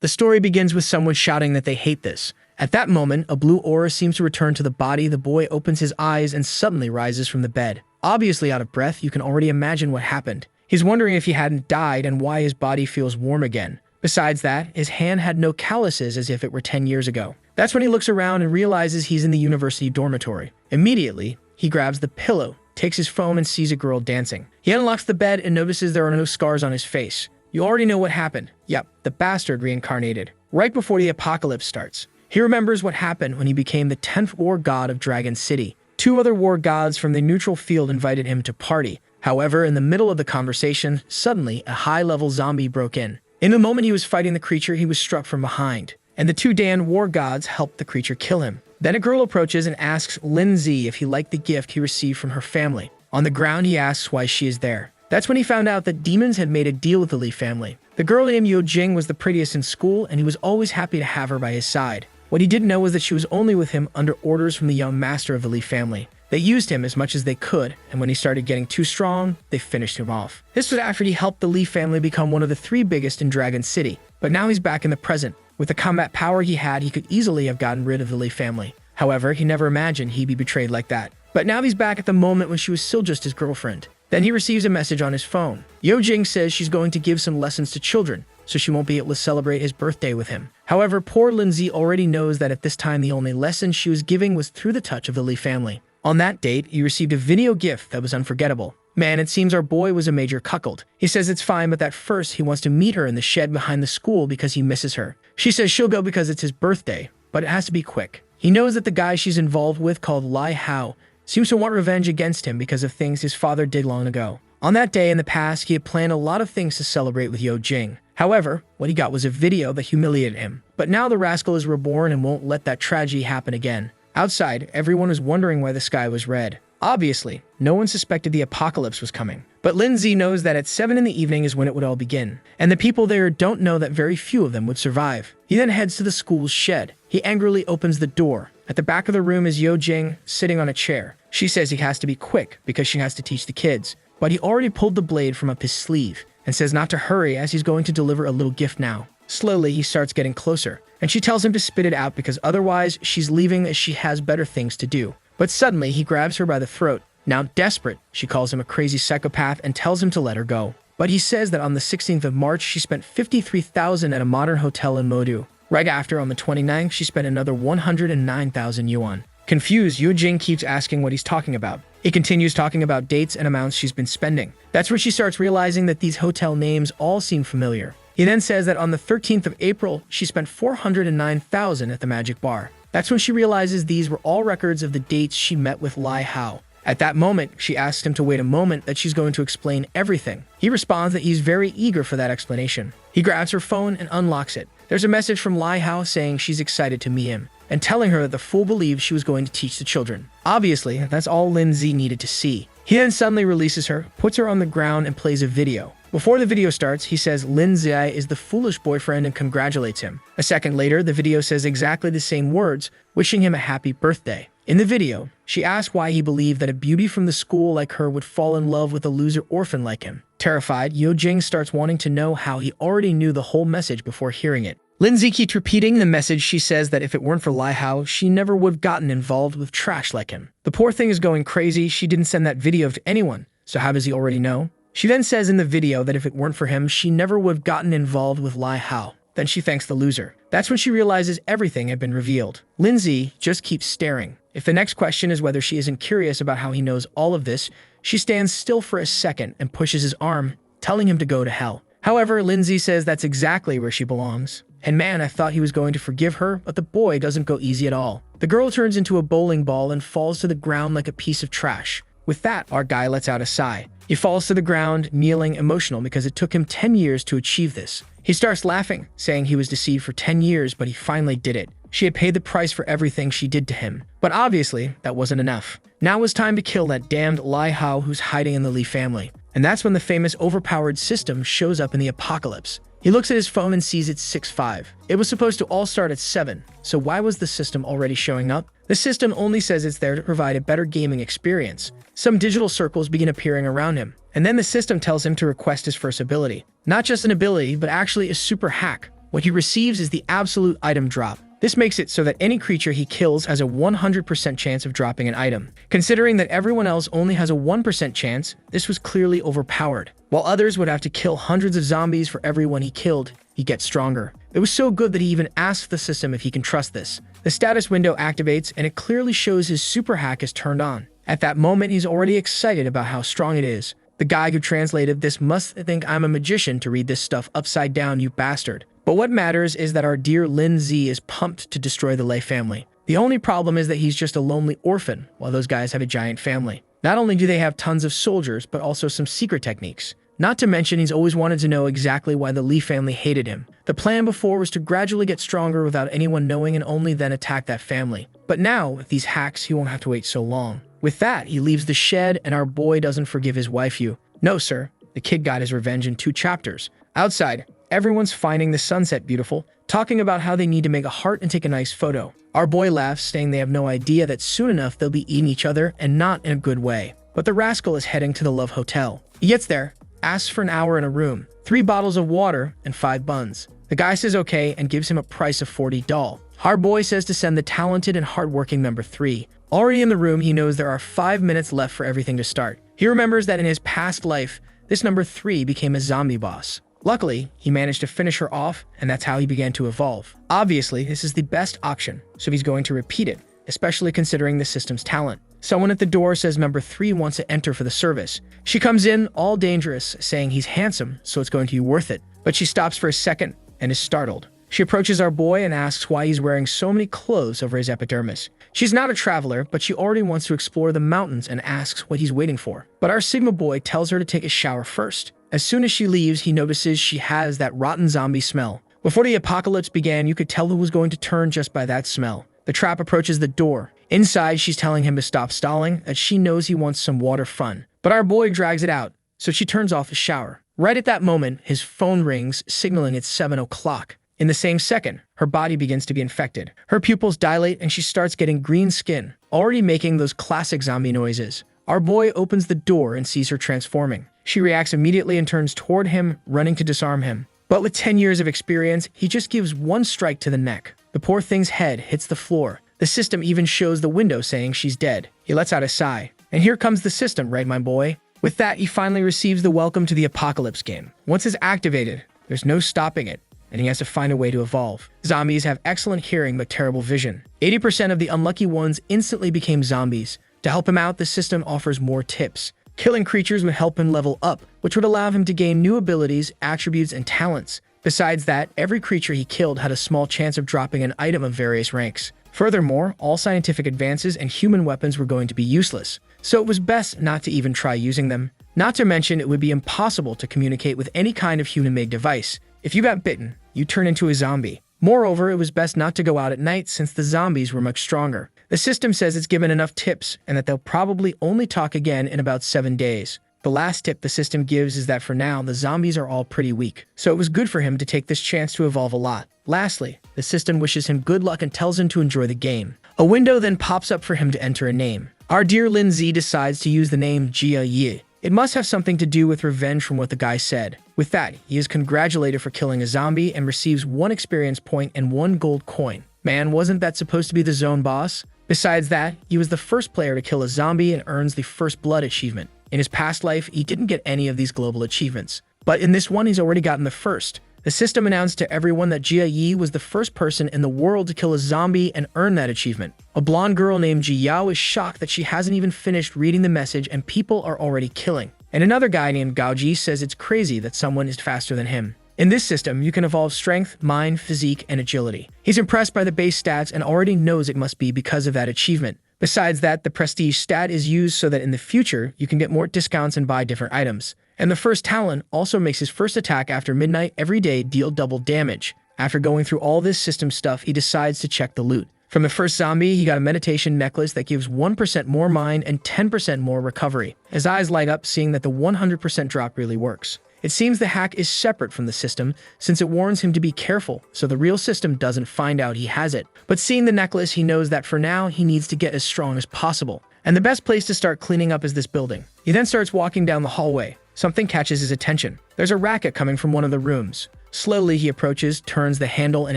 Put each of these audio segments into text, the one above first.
The story begins with someone shouting that they hate this. At that moment, a blue aura seems to return to the body. The boy opens his eyes and suddenly rises from the bed. Obviously out of breath, you can already imagine what happened. He's wondering if he hadn't died and why his body feels warm again. Besides that, his hand had no calluses as if it were 10 years ago. That's when he looks around and realizes he's in the university dormitory. Immediately, he grabs the pillow, takes his phone and sees a girl dancing. He unlocks the bed and notices there are no scars on his face. You already know what happened. Yep, the bastard reincarnated. Right before the apocalypse starts. He remembers what happened when he became the 10th war god of Dragon City. 2 other war gods from the neutral field invited him to party. However, in the middle of the conversation, suddenly a high-level zombie broke in. In the moment he was fighting the creature, he was struck from behind, and the 2 Dan war gods helped the creature kill him. Then a girl approaches and asks Lindsay if he liked the gift he received from her family. On the ground, he asks why she is there. That's when he found out that demons had made a deal with the Lee family. The girl named Yo Jing was the prettiest in school, and he was always happy to have her by his side. What he didn't know was that she was only with him under orders from the young master of the Lee family. They used him as much as they could, and when he started getting too strong, they finished him off. This was after he helped the Lee family become one of the 3 biggest in Dragon City. But now he's back in the present. With the combat power he had, he could easily have gotten rid of the Lee family. However, he never imagined he'd be betrayed like that. But now he's back at the moment when she was still just his girlfriend. Then he receives a message on his phone. Yo Jing says she's going to give some lessons to children, so she won't be able to celebrate his birthday with him. However, poor Lindsay already knows that at this time the only lesson she was giving was through the touch of the Lee family. On that date, he received a video gift that was unforgettable. Man, it seems our boy was a major cuckold. He says it's fine, but that first he wants to meet her in the shed behind the school because he misses her. She says she'll go because it's his birthday, but it has to be quick. He knows that the guy she's involved with, called Lai Hao, seems to want revenge against him because of things his father did long ago. On that day in the past, he had planned a lot of things to celebrate with Yo Jing. However, what he got was a video that humiliated him. But now the rascal is reborn and won't let that tragedy happen again. Outside, everyone was wondering why the sky was red. Obviously, no one suspected the apocalypse was coming. But Lindsay knows that at 7 in the evening is when it would all begin. And the people there don't know that very few of them would survive. He then heads to the school's shed. He angrily opens the door. At the back of the room is Yo Jing, sitting on a chair. She says he has to be quick because she has to teach the kids. But he already pulled the blade from up his sleeve and says not to hurry as he's going to deliver a little gift now. Slowly, he starts getting closer, and she tells him to spit it out because otherwise she's leaving as she has better things to do. But suddenly, he grabs her by the throat. Now desperate, she calls him a crazy psychopath and tells him to let her go. But he says that on the 16th of March, she spent 53,000 at a modern hotel in Modu. Right after, on the 29th, she spent another 109,000 yuan. Confused, Yo Jing keeps asking what he's talking about. He continues talking about dates and amounts she's been spending. That's where she starts realizing that these hotel names all seem familiar. He then says that on the 13th of April, she spent 409,000 at the Magic Bar. That's when she realizes these were all records of the dates she met with Lai Hao. At that moment, she asks him to wait a moment that she's going to explain everything. He responds that he's very eager for that explanation. He grabs her phone and unlocks it. There's a message from Lai Hao saying she's excited to meet him and telling her that the fool believed she was going to teach the children. Obviously, that's all Lindsay needed to see. He then suddenly releases her, puts her on the ground, and plays a video. Before the video starts, he says Lindsay is the foolish boyfriend and congratulates him. A second later, the video says exactly the same words, wishing him a happy birthday. In the video, she asks why he believed that a beauty from the school like her would fall in love with a loser orphan like him. Terrified, Yo Jing starts wanting to know how he already knew the whole message before hearing it. Lindsay keeps repeating the message. She says that if it weren't for Lai Hao, she never would have gotten involved with trash like him. The poor thing is going crazy. She didn't send that video to anyone, so how does he already know? She then says in the video that if it weren't for him, she never would have gotten involved with Lai Hao. Then she thanks the loser. That's when she realizes everything had been revealed. Lindsay just keeps staring. If the next question is whether she isn't curious about how he knows all of this, she stands still for a second and pushes his arm, telling him to go to hell. However, Lindsay says that's exactly where she belongs. And man, I thought he was going to forgive her, but the boy doesn't go easy at all. The girl turns into a bowling ball and falls to the ground like a piece of trash. With that, our guy lets out a sigh. He falls to the ground, kneeling, emotional because it took him 10 years to achieve this. He starts laughing, saying he was deceived for 10 years, but he finally did it. She had paid the price for everything she did to him. But obviously, that wasn't enough. Now it was time to kill that damned Lai Hao who's hiding in the Lee family. And that's when the famous overpowered system shows up in the apocalypse. He looks at his phone and sees it's 6:05. It was supposed to all start at 7, so why was the system already showing up? The system only says it's there to provide a better gaming experience. Some digital circles begin appearing around him, and then the system tells him to request his first ability. Not just an ability, but actually a super hack. What he receives is the absolute item drop. This makes it so that any creature he kills has a 100% chance of dropping an item. Considering that everyone else only has a 1% chance, this was clearly overpowered. While others would have to kill hundreds of zombies for everyone he killed, he gets stronger. It was so good that he even asked the system if he can trust this. The status window activates and it clearly shows his super hack is turned on. At that moment, he's already excited about how strong it is. The guy who translated this must think I'm a magician to read this stuff upside down, you bastard. But what matters is that our dear Lin Z is pumped to destroy the Lei family. The only problem is that he's just a lonely orphan, while those guys have a giant family. Not only do they have tons of soldiers, but also some secret techniques. Not to mention, he's always wanted to know exactly why the Li family hated him. The plan before was to gradually get stronger without anyone knowing and only then attack that family. But now, with these hacks, he won't have to wait so long. With that, he leaves the shed and our boy doesn't forgive his waifu. No, sir. The kid got his revenge in 2 chapters. Outside, everyone's finding the sunset beautiful, talking about how they need to make a heart and take a nice photo. Our boy laughs, saying they have no idea that soon enough they'll be eating each other and not in a good way. But the rascal is heading to the Love Hotel. He gets there, asks for an hour in a room, 3 bottles of water, and 5 buns. The guy says okay and gives him a price of $40. Our boy says to send the talented and hardworking number 3. Already in the room, he knows there are 5 minutes left for everything to start. He remembers that in his past life, this number 3 became a zombie boss. Luckily, he managed to finish her off, and that's how he began to evolve. Obviously, this is the best auction, so he's going to repeat it, especially considering the system's talent. Someone at the door says number 3 wants to enter for the service. She comes in, all dangerous, saying he's handsome, so it's going to be worth it. But she stops for a second and is startled. She approaches our boy and asks why he's wearing so many clothes over his epidermis. She's not a traveler, but she already wants to explore the mountains and asks what he's waiting for. But our Sigma boy tells her to take a shower first. As soon as she leaves, he notices she has that rotten zombie smell. Before the apocalypse began, you could tell who was going to turn just by that smell. The trap approaches the door. Inside, she's telling him to stop stalling, as she knows he wants some water fun. But our boy drags it out, so she turns off the shower. Right at that moment, his phone rings, signaling it's 7 o'clock. In the same second, her body begins to be infected. Her pupils dilate and she starts getting green skin, already making those classic zombie noises. Our boy opens the door and sees her transforming. She reacts immediately and turns toward him, running to disarm him. But with 10 years of experience, he just gives 1 strike to the neck. The poor thing's head hits the floor. The system even shows the window saying she's dead. He lets out a sigh. And here comes the system, right, my boy? With that, he finally receives the welcome to the apocalypse game. Once it's activated, there's no stopping it, and he has to find a way to evolve. Zombies have excellent hearing but terrible vision. 80% of the unlucky ones instantly became zombies. To help him out, the system offers more tips. Killing creatures would help him level up, which would allow him to gain new abilities, attributes, and talents. Besides that, every creature he killed had a small chance of dropping an item of various ranks. Furthermore, all scientific advances and human weapons were going to be useless, so it was best not to even try using them. Not to mention, it would be impossible to communicate with any kind of human-made device. If you got bitten, you turn into a zombie. Moreover, it was best not to go out at night since the zombies were much stronger. The system says it's given enough tips and that they'll probably only talk again in about 7 days. The last tip the system gives is that for now, the zombies are all pretty weak, so it was good for him to take this chance to evolve a lot. Lastly, the system wishes him good luck and tells him to enjoy the game. A window then pops up for him to enter a name. Our dear Lin Z decides to use the name Jia Yi. It must have something to do with revenge from what the guy said. With that, he is congratulated for killing a zombie and receives 1 experience point and 1 gold coin. Man, wasn't that supposed to be the zone boss? Besides that, he was the first player to kill a zombie and earns the First Blood achievement. In his past life, he didn't get any of these global achievements. But in this one, he's already gotten the first. The system announced to everyone that Jia Yi was the first person in the world to kill a zombie and earn that achievement. A blonde girl named Ji Yao is shocked that she hasn't even finished reading the message and people are already killing. And another guy named Gao Ji says it's crazy that someone is faster than him. In this system, you can evolve strength, mind, physique, and agility. He's impressed by the base stats and already knows it must be because of that achievement. Besides that, the prestige stat is used so that in the future, you can get more discounts and buy different items. And the first talent also makes his first attack after midnight every day deal double damage. After going through all this system stuff, he decides to check the loot. From the first zombie, he got a meditation necklace that gives 1% more mind and 10% more recovery. His eyes light up, seeing that the 100% drop really works. It seems the hack is separate from the system, since it warns him to be careful, so the real system doesn't find out he has it. But seeing the necklace, he knows that for now, he needs to get as strong as possible. And the best place to start cleaning up is this building. He then starts walking down the hallway. something catches his attention. There's a racket coming from one of the rooms. Slowly, he approaches, turns the handle, and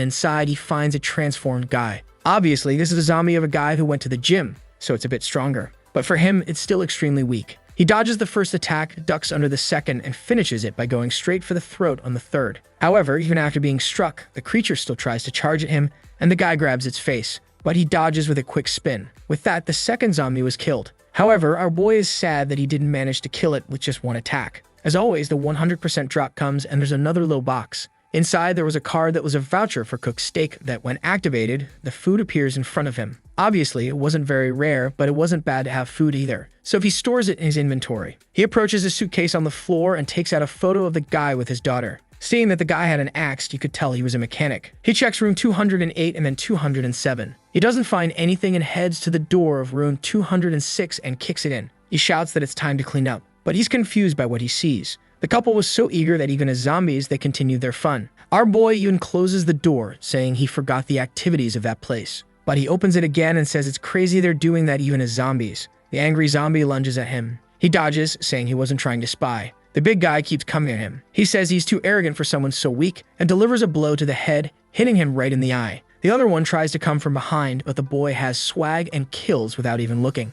inside he finds a transformed guy. Obviously, this is a zombie of a guy who went to the gym, so it's a bit stronger. But for him, it's still extremely weak. He dodges the first attack, ducks under the second, and finishes it by going straight for the throat on the third. However, even after being struck, the creature still tries to charge at him, and the guy grabs its face. But he dodges with a quick spin. With that, the second zombie was killed. However, our boy is sad that he didn't manage to kill it with just one attack. As always, the 100% drop comes, and there's another little box. Inside, there was a card that was a voucher for cooked steak that, when activated, the food appears in front of him. Obviously, it wasn't very rare, but it wasn't bad to have food either. So he stores it in his inventory. He approaches a suitcase on the floor and takes out a photo of the guy with his daughter. Seeing that the guy had an axe, you could tell he was a mechanic. He checks room 208 and then 207. He doesn't find anything and heads to the door of room 206 and kicks it in. He shouts that it's time to clean up, but he's confused by what he sees. The couple was so eager that even as zombies, they continued their fun. Our boy even closes the door, saying he forgot the activities of that place. But he opens it again and says it's crazy they're doing that even as zombies. The angry zombie lunges at him. He dodges, saying he wasn't trying to spy. The big guy keeps coming at him. He says he's too arrogant for someone so weak and delivers a blow to the head, hitting him right in the eye. The other one tries to come from behind, but the boy has swag and kills without even looking.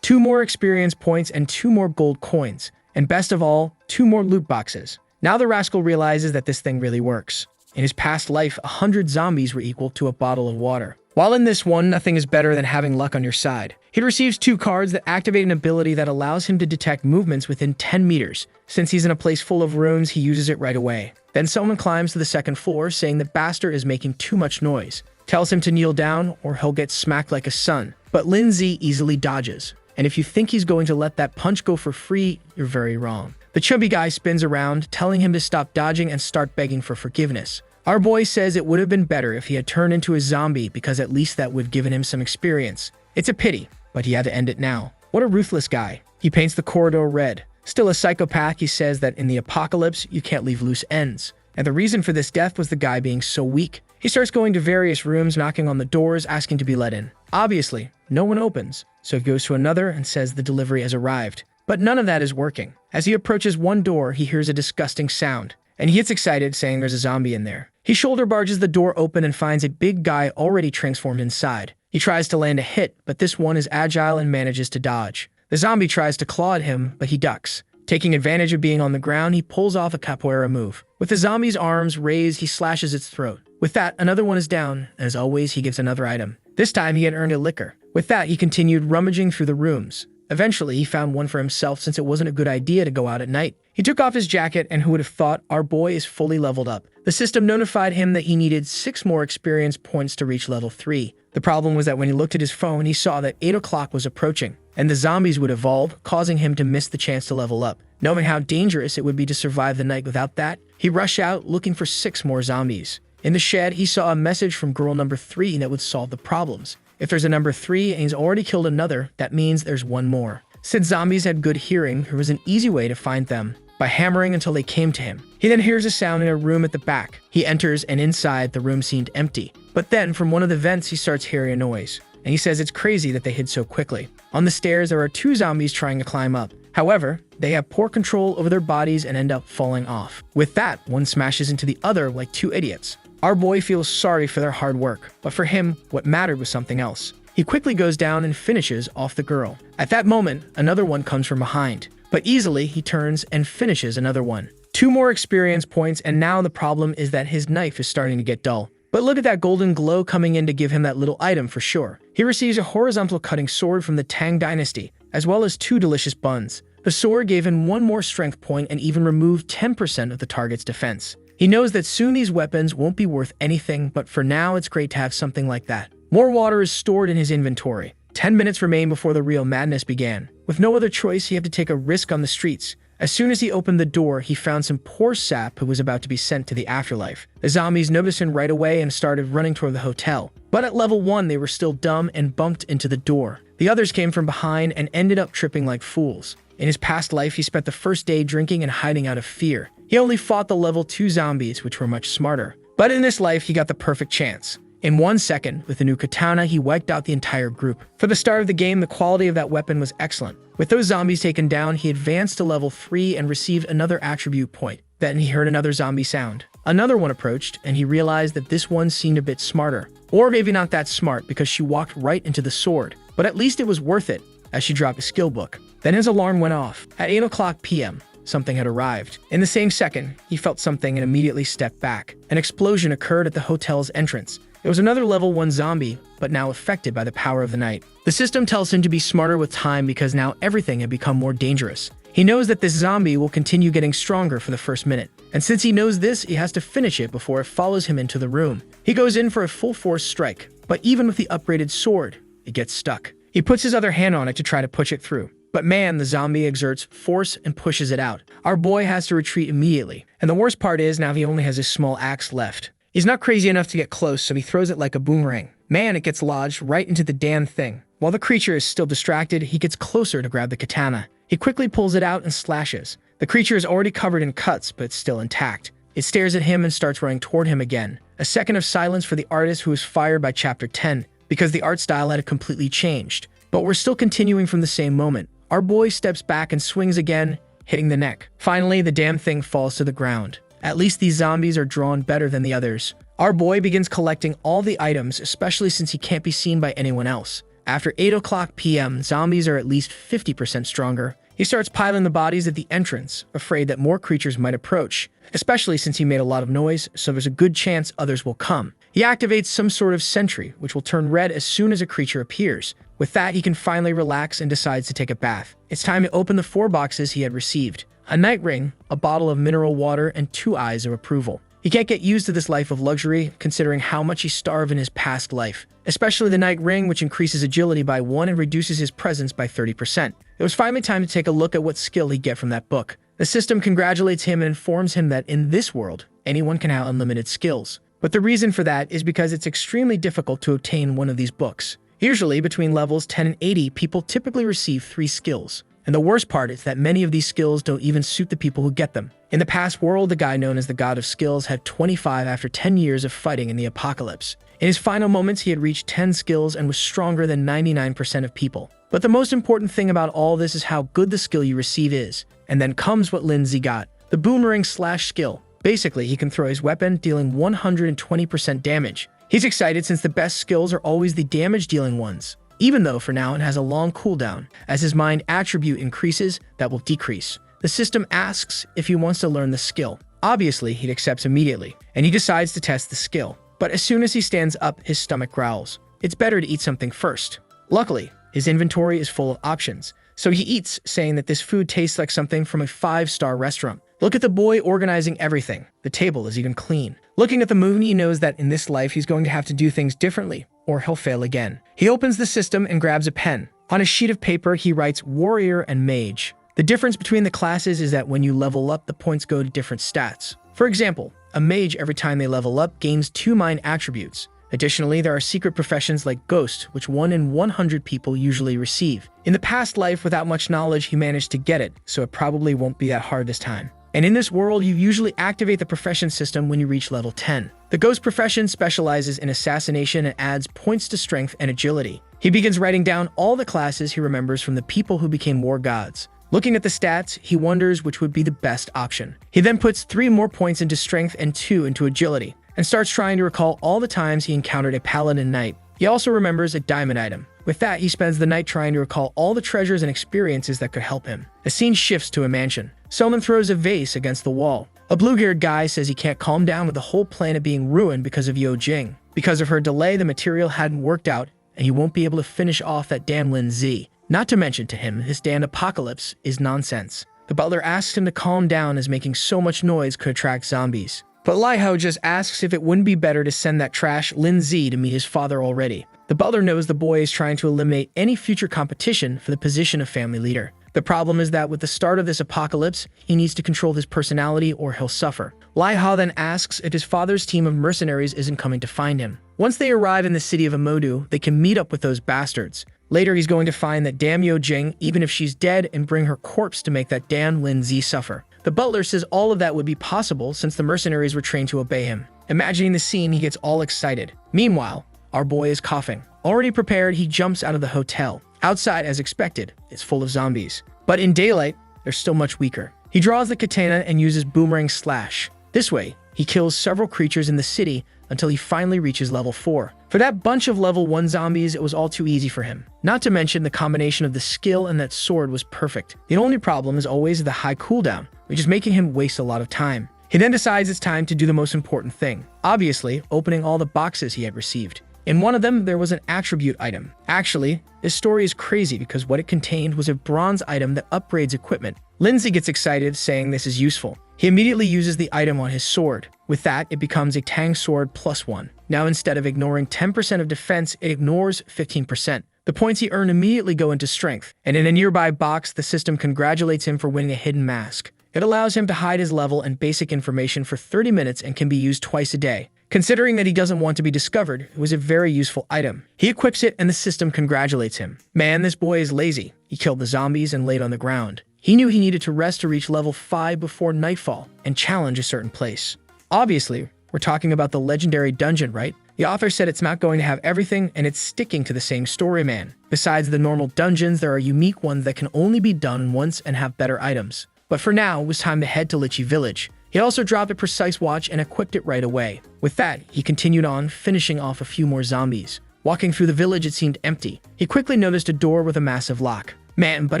2 more experience points and 2 more gold coins. And best of all, 2 more loot boxes. Now the rascal realizes that this thing really works. In his past life, 100 zombies were equal to a bottle of water. While in this one, nothing is better than having luck on your side. He receives 2 cards that activate an ability that allows him to detect movements within 10 meters. Since he's in a place full of rooms, he uses it right away. Then someone climbs to the 2nd floor, saying that Baster is making too much noise. Tells him to kneel down or he'll get smacked like a son. But Lindsay easily dodges. And if you think he's going to let that punch go for free, you're very wrong. The chubby guy spins around, telling him to stop dodging and start begging for forgiveness. Our boy says it would have been better if he had turned into a zombie because at least that would have given him some experience. It's a pity, but he had to end it now. What a ruthless guy. He paints the corridor red. Still a psychopath, he says that in the apocalypse, you can't leave loose ends. And the reason for this death was the guy being so weak. He starts going to various rooms, knocking on the doors, asking to be let in. Obviously, no one opens, so he goes to another and says the delivery has arrived. But none of that is working. As he approaches one door, he hears a disgusting sound, and he gets excited, saying there's a zombie in there. He shoulder barges the door open and finds a big guy already transformed inside. He tries to land a hit, but this one is agile and manages to dodge. The zombie tries to claw at him, but he ducks. Taking advantage of being on the ground, he pulls off a capoeira move. With the zombie's arms raised, he slashes its throat. With that, another one is down. As always, he gives another item. This time, he had earned a liquor. With that, he continued rummaging through the rooms. Eventually, he found one for himself since it wasn't a good idea to go out at night. He took off his jacket, and who would have thought, our boy is fully leveled up. The system notified him that he needed 6 more experience points to reach level 3. The problem was that when he looked at his phone, he saw that 8 o'clock was approaching, and the zombies would evolve, causing him to miss the chance to level up. Knowing how dangerous it would be to survive the night without that, he rushed out looking for 6 more zombies. In the shed, he saw a message from girl number 3 that would solve the problems. If there's a number 3 and he's already killed another, that means there's one more. Since zombies had good hearing, there was an easy way to find them, by hammering until they came to him. He then hears a sound in a room at the back. He enters, and inside, the room seemed empty. But then, from one of the vents, he starts hearing a noise. And he says it's crazy that they hid so quickly. On the stairs, there are 2 zombies trying to climb up. However, they have poor control over their bodies and end up falling off. With that, one smashes into the other like 2 idiots. Our boy feels sorry for their hard work, but for him, what mattered was something else. He quickly goes down and finishes off the girl. At that moment, another one comes from behind. But easily, he turns and finishes another one. 2 more experience points, and now the problem is that his knife is starting to get dull. But look at that golden glow coming in to give him that little item for sure. He receives a horizontal cutting sword from the Tang Dynasty, as well as 2 delicious buns. The sword gave him 1 more strength point and even removed 10% of the target's defense. He knows that soon these weapons won't be worth anything, but for now it's great to have something like that. More water is stored in his inventory. 10 minutes remain before the real madness began. With no other choice, he had to take a risk on the streets. As soon as he opened the door, he found some poor sap who was about to be sent to the afterlife. The zombies noticed him right away and started running toward the hotel. But at level 1, they were still dumb and bumped into the door. The others came from behind and ended up tripping like fools. In his past life, he spent the first day drinking and hiding out of fear. He only fought the level 2 zombies, which were much smarter. But in this life, he got the perfect chance. In 1 second, with the new katana, he wiped out the entire group. For the start of the game, the quality of that weapon was excellent. With those zombies taken down, he advanced to level 3 and received another attribute point. Then he heard another zombie sound. Another one approached, and he realized that this one seemed a bit smarter. Or maybe not that smart, because she walked right into the sword. But at least it was worth it, as she dropped a skill book. Then his alarm went off. At 8 o'clock p.m., something had arrived. In the same second, he felt something and immediately stepped back. An explosion occurred at the hotel's entrance. It was another level 1 zombie, but now affected by the power of the night. The system tells him to be smarter with time because now everything had become more dangerous. He knows that this zombie will continue getting stronger for the first minute. And since he knows this, he has to finish it before it follows him into the room. He goes in for a full force strike, but even with the upgraded sword, it gets stuck. He puts his other hand on it to try to push it through. But man, the zombie exerts force and pushes it out. Our boy has to retreat immediately. And the worst part is now he only has his small axe left. He's not crazy enough to get close, so he throws it like a boomerang. Man, it gets lodged right into the damn thing. While the creature is still distracted, he gets closer to grab the katana. He quickly pulls it out and slashes. The creature is already covered in cuts, but it's still intact. It stares at him and starts running toward him again. A second of silence for the artist who was fired by Chapter 10, because the art style had completely changed. But we're still continuing from the same moment. Our boy steps back and swings again, hitting the neck. Finally, the damn thing falls to the ground. At least these zombies are drawn better than the others. Our boy begins collecting all the items, especially since he can't be seen by anyone else. After 8 o'clock p.m., zombies are at least 50% stronger. He starts piling the bodies at the entrance, afraid that more creatures might approach, especially since he made a lot of noise, so there's a good chance others will come. He activates some sort of sentry, which will turn red as soon as a creature appears. With that, he can finally relax and decides to take a bath. It's time to open the 4 boxes he had received. A night ring, a bottle of mineral water, and 2 eyes of approval. He can't get used to this life of luxury, considering how much he starved in his past life. Especially the night ring, which increases agility by 1 and reduces his presence by 30%. It was finally time to take a look at what skill he'd get from that book. The system congratulates him and informs him that in this world, anyone can have unlimited skills. But the reason for that is because it's extremely difficult to obtain one of these books. Usually, between levels 10 and 80, people typically receive 3 skills. And the worst part is that many of these skills don't even suit the people who get them. In the past world, the guy known as the God of Skills had 25 after 10 years of fighting in the apocalypse. In his final moments, he had reached 10 skills and was stronger than 99% of people. But the most important thing about all this is how good the skill you receive is. And then comes what Lindsay got, the boomerang slash skill. Basically, he can throw his weapon, dealing 120% damage. He's excited since the best skills are always the damage-dealing ones. Even though for now it has a long cooldown. As his mind attribute increases, that will decrease. The system asks if he wants to learn the skill. Obviously, he accepts immediately, and he decides to test the skill. But as soon as he stands up, his stomach growls. It's better to eat something first. Luckily, his inventory is full of options, so he eats, saying that this food tastes like something from a 5-star restaurant. Look at the boy organizing everything. The table is even clean. Looking at the moon, he knows that in this life he's going to have to do things differently, or he'll fail again. He opens the system and grabs a pen. On a sheet of paper, he writes Warrior and Mage. The difference between the classes is that when you level up, the points go to different stats. For example, a mage every time they level up gains 2 mind attributes. Additionally, there are secret professions like Ghost, which 1 in 100 people usually receive. In the past life, without much knowledge, he managed to get it, so it probably won't be that hard this time. And in this world, you usually activate the profession system when you reach level 10. The Ghost profession specializes in assassination and adds points to strength and agility. He begins writing down all the classes he remembers from the people who became war gods. Looking at the stats, he wonders which would be the best option. He then puts 3 more points into strength and 2 into agility, and starts trying to recall all the times he encountered a paladin knight. He also remembers a diamond item. With that, he spends the night trying to recall all the treasures and experiences that could help him. The scene shifts to a mansion. Someone throws a vase against the wall. A blue-haired guy says he can't calm down with the whole planet being ruined because of Yo Jing. Because of her delay, the material hadn't worked out, and he won't be able to finish off that damn Lin Z. Not to mention to him, his damned apocalypse is nonsense. The butler asks him to calm down as making so much noise could attract zombies. But Lai Ho just asks if it wouldn't be better to send that trash Lin Z to meet his father already. The butler knows the boy is trying to eliminate any future competition for the position of family leader. The problem is that with the start of this apocalypse, he needs to control his personality or he'll suffer. Lai Ha then asks if his father's team of mercenaries isn't coming to find him. Once they arrive in the city of Amodu, they can meet up with those bastards. Later, he's going to find that damn Yo Jing, even if she's dead, and bring her corpse to make that damn Lin Z suffer. The butler says all of that would be possible since the mercenaries were trained to obey him. Imagining the scene, he gets all excited. Meanwhile, our boy is coughing. Already prepared, he jumps out of the hotel. Outside, as expected, it's full of zombies. But in daylight, they're still much weaker. He draws the katana and uses boomerang slash. This way, he kills several creatures in the city until he finally reaches level 4. For that bunch of level 1 zombies, it was all too easy for him. Not to mention the combination of the skill and that sword was perfect. The only problem is always the high cooldown, which is making him waste a lot of time. He then decides it's time to do the most important thing. Obviously, opening all the boxes he had received. In one of them, there was an attribute item. Actually, this story is crazy because what it contained was a bronze item that upgrades equipment. Lindsay gets excited, saying this is useful. He immediately uses the item on his sword. With that, it becomes a Tang sword +1. Now instead of ignoring 10% of defense, it ignores 15%. The points he earned immediately go into strength, and in a nearby box, the system congratulates him for winning a hidden mask. It allows him to hide his level and basic information for 30 minutes and can be used twice a day. Considering that he doesn't want to be discovered, it was a very useful item. He equips it and the system congratulates him. Man, this boy is lazy. He killed the zombies and laid on the ground. He knew he needed to rest to reach level 5 before nightfall and challenge a certain place. Obviously, we're talking about the legendary dungeon, right? The author said it's not going to have everything and it's sticking to the same story, man. Besides the normal dungeons, there are unique ones that can only be done once and have better items. But for now, it was time to head to Lychee Village. He also dropped a precise watch and equipped it right away. With that, he continued on, finishing off a few more zombies. Walking through the village, it seemed empty. He quickly noticed a door with a massive lock. Man, but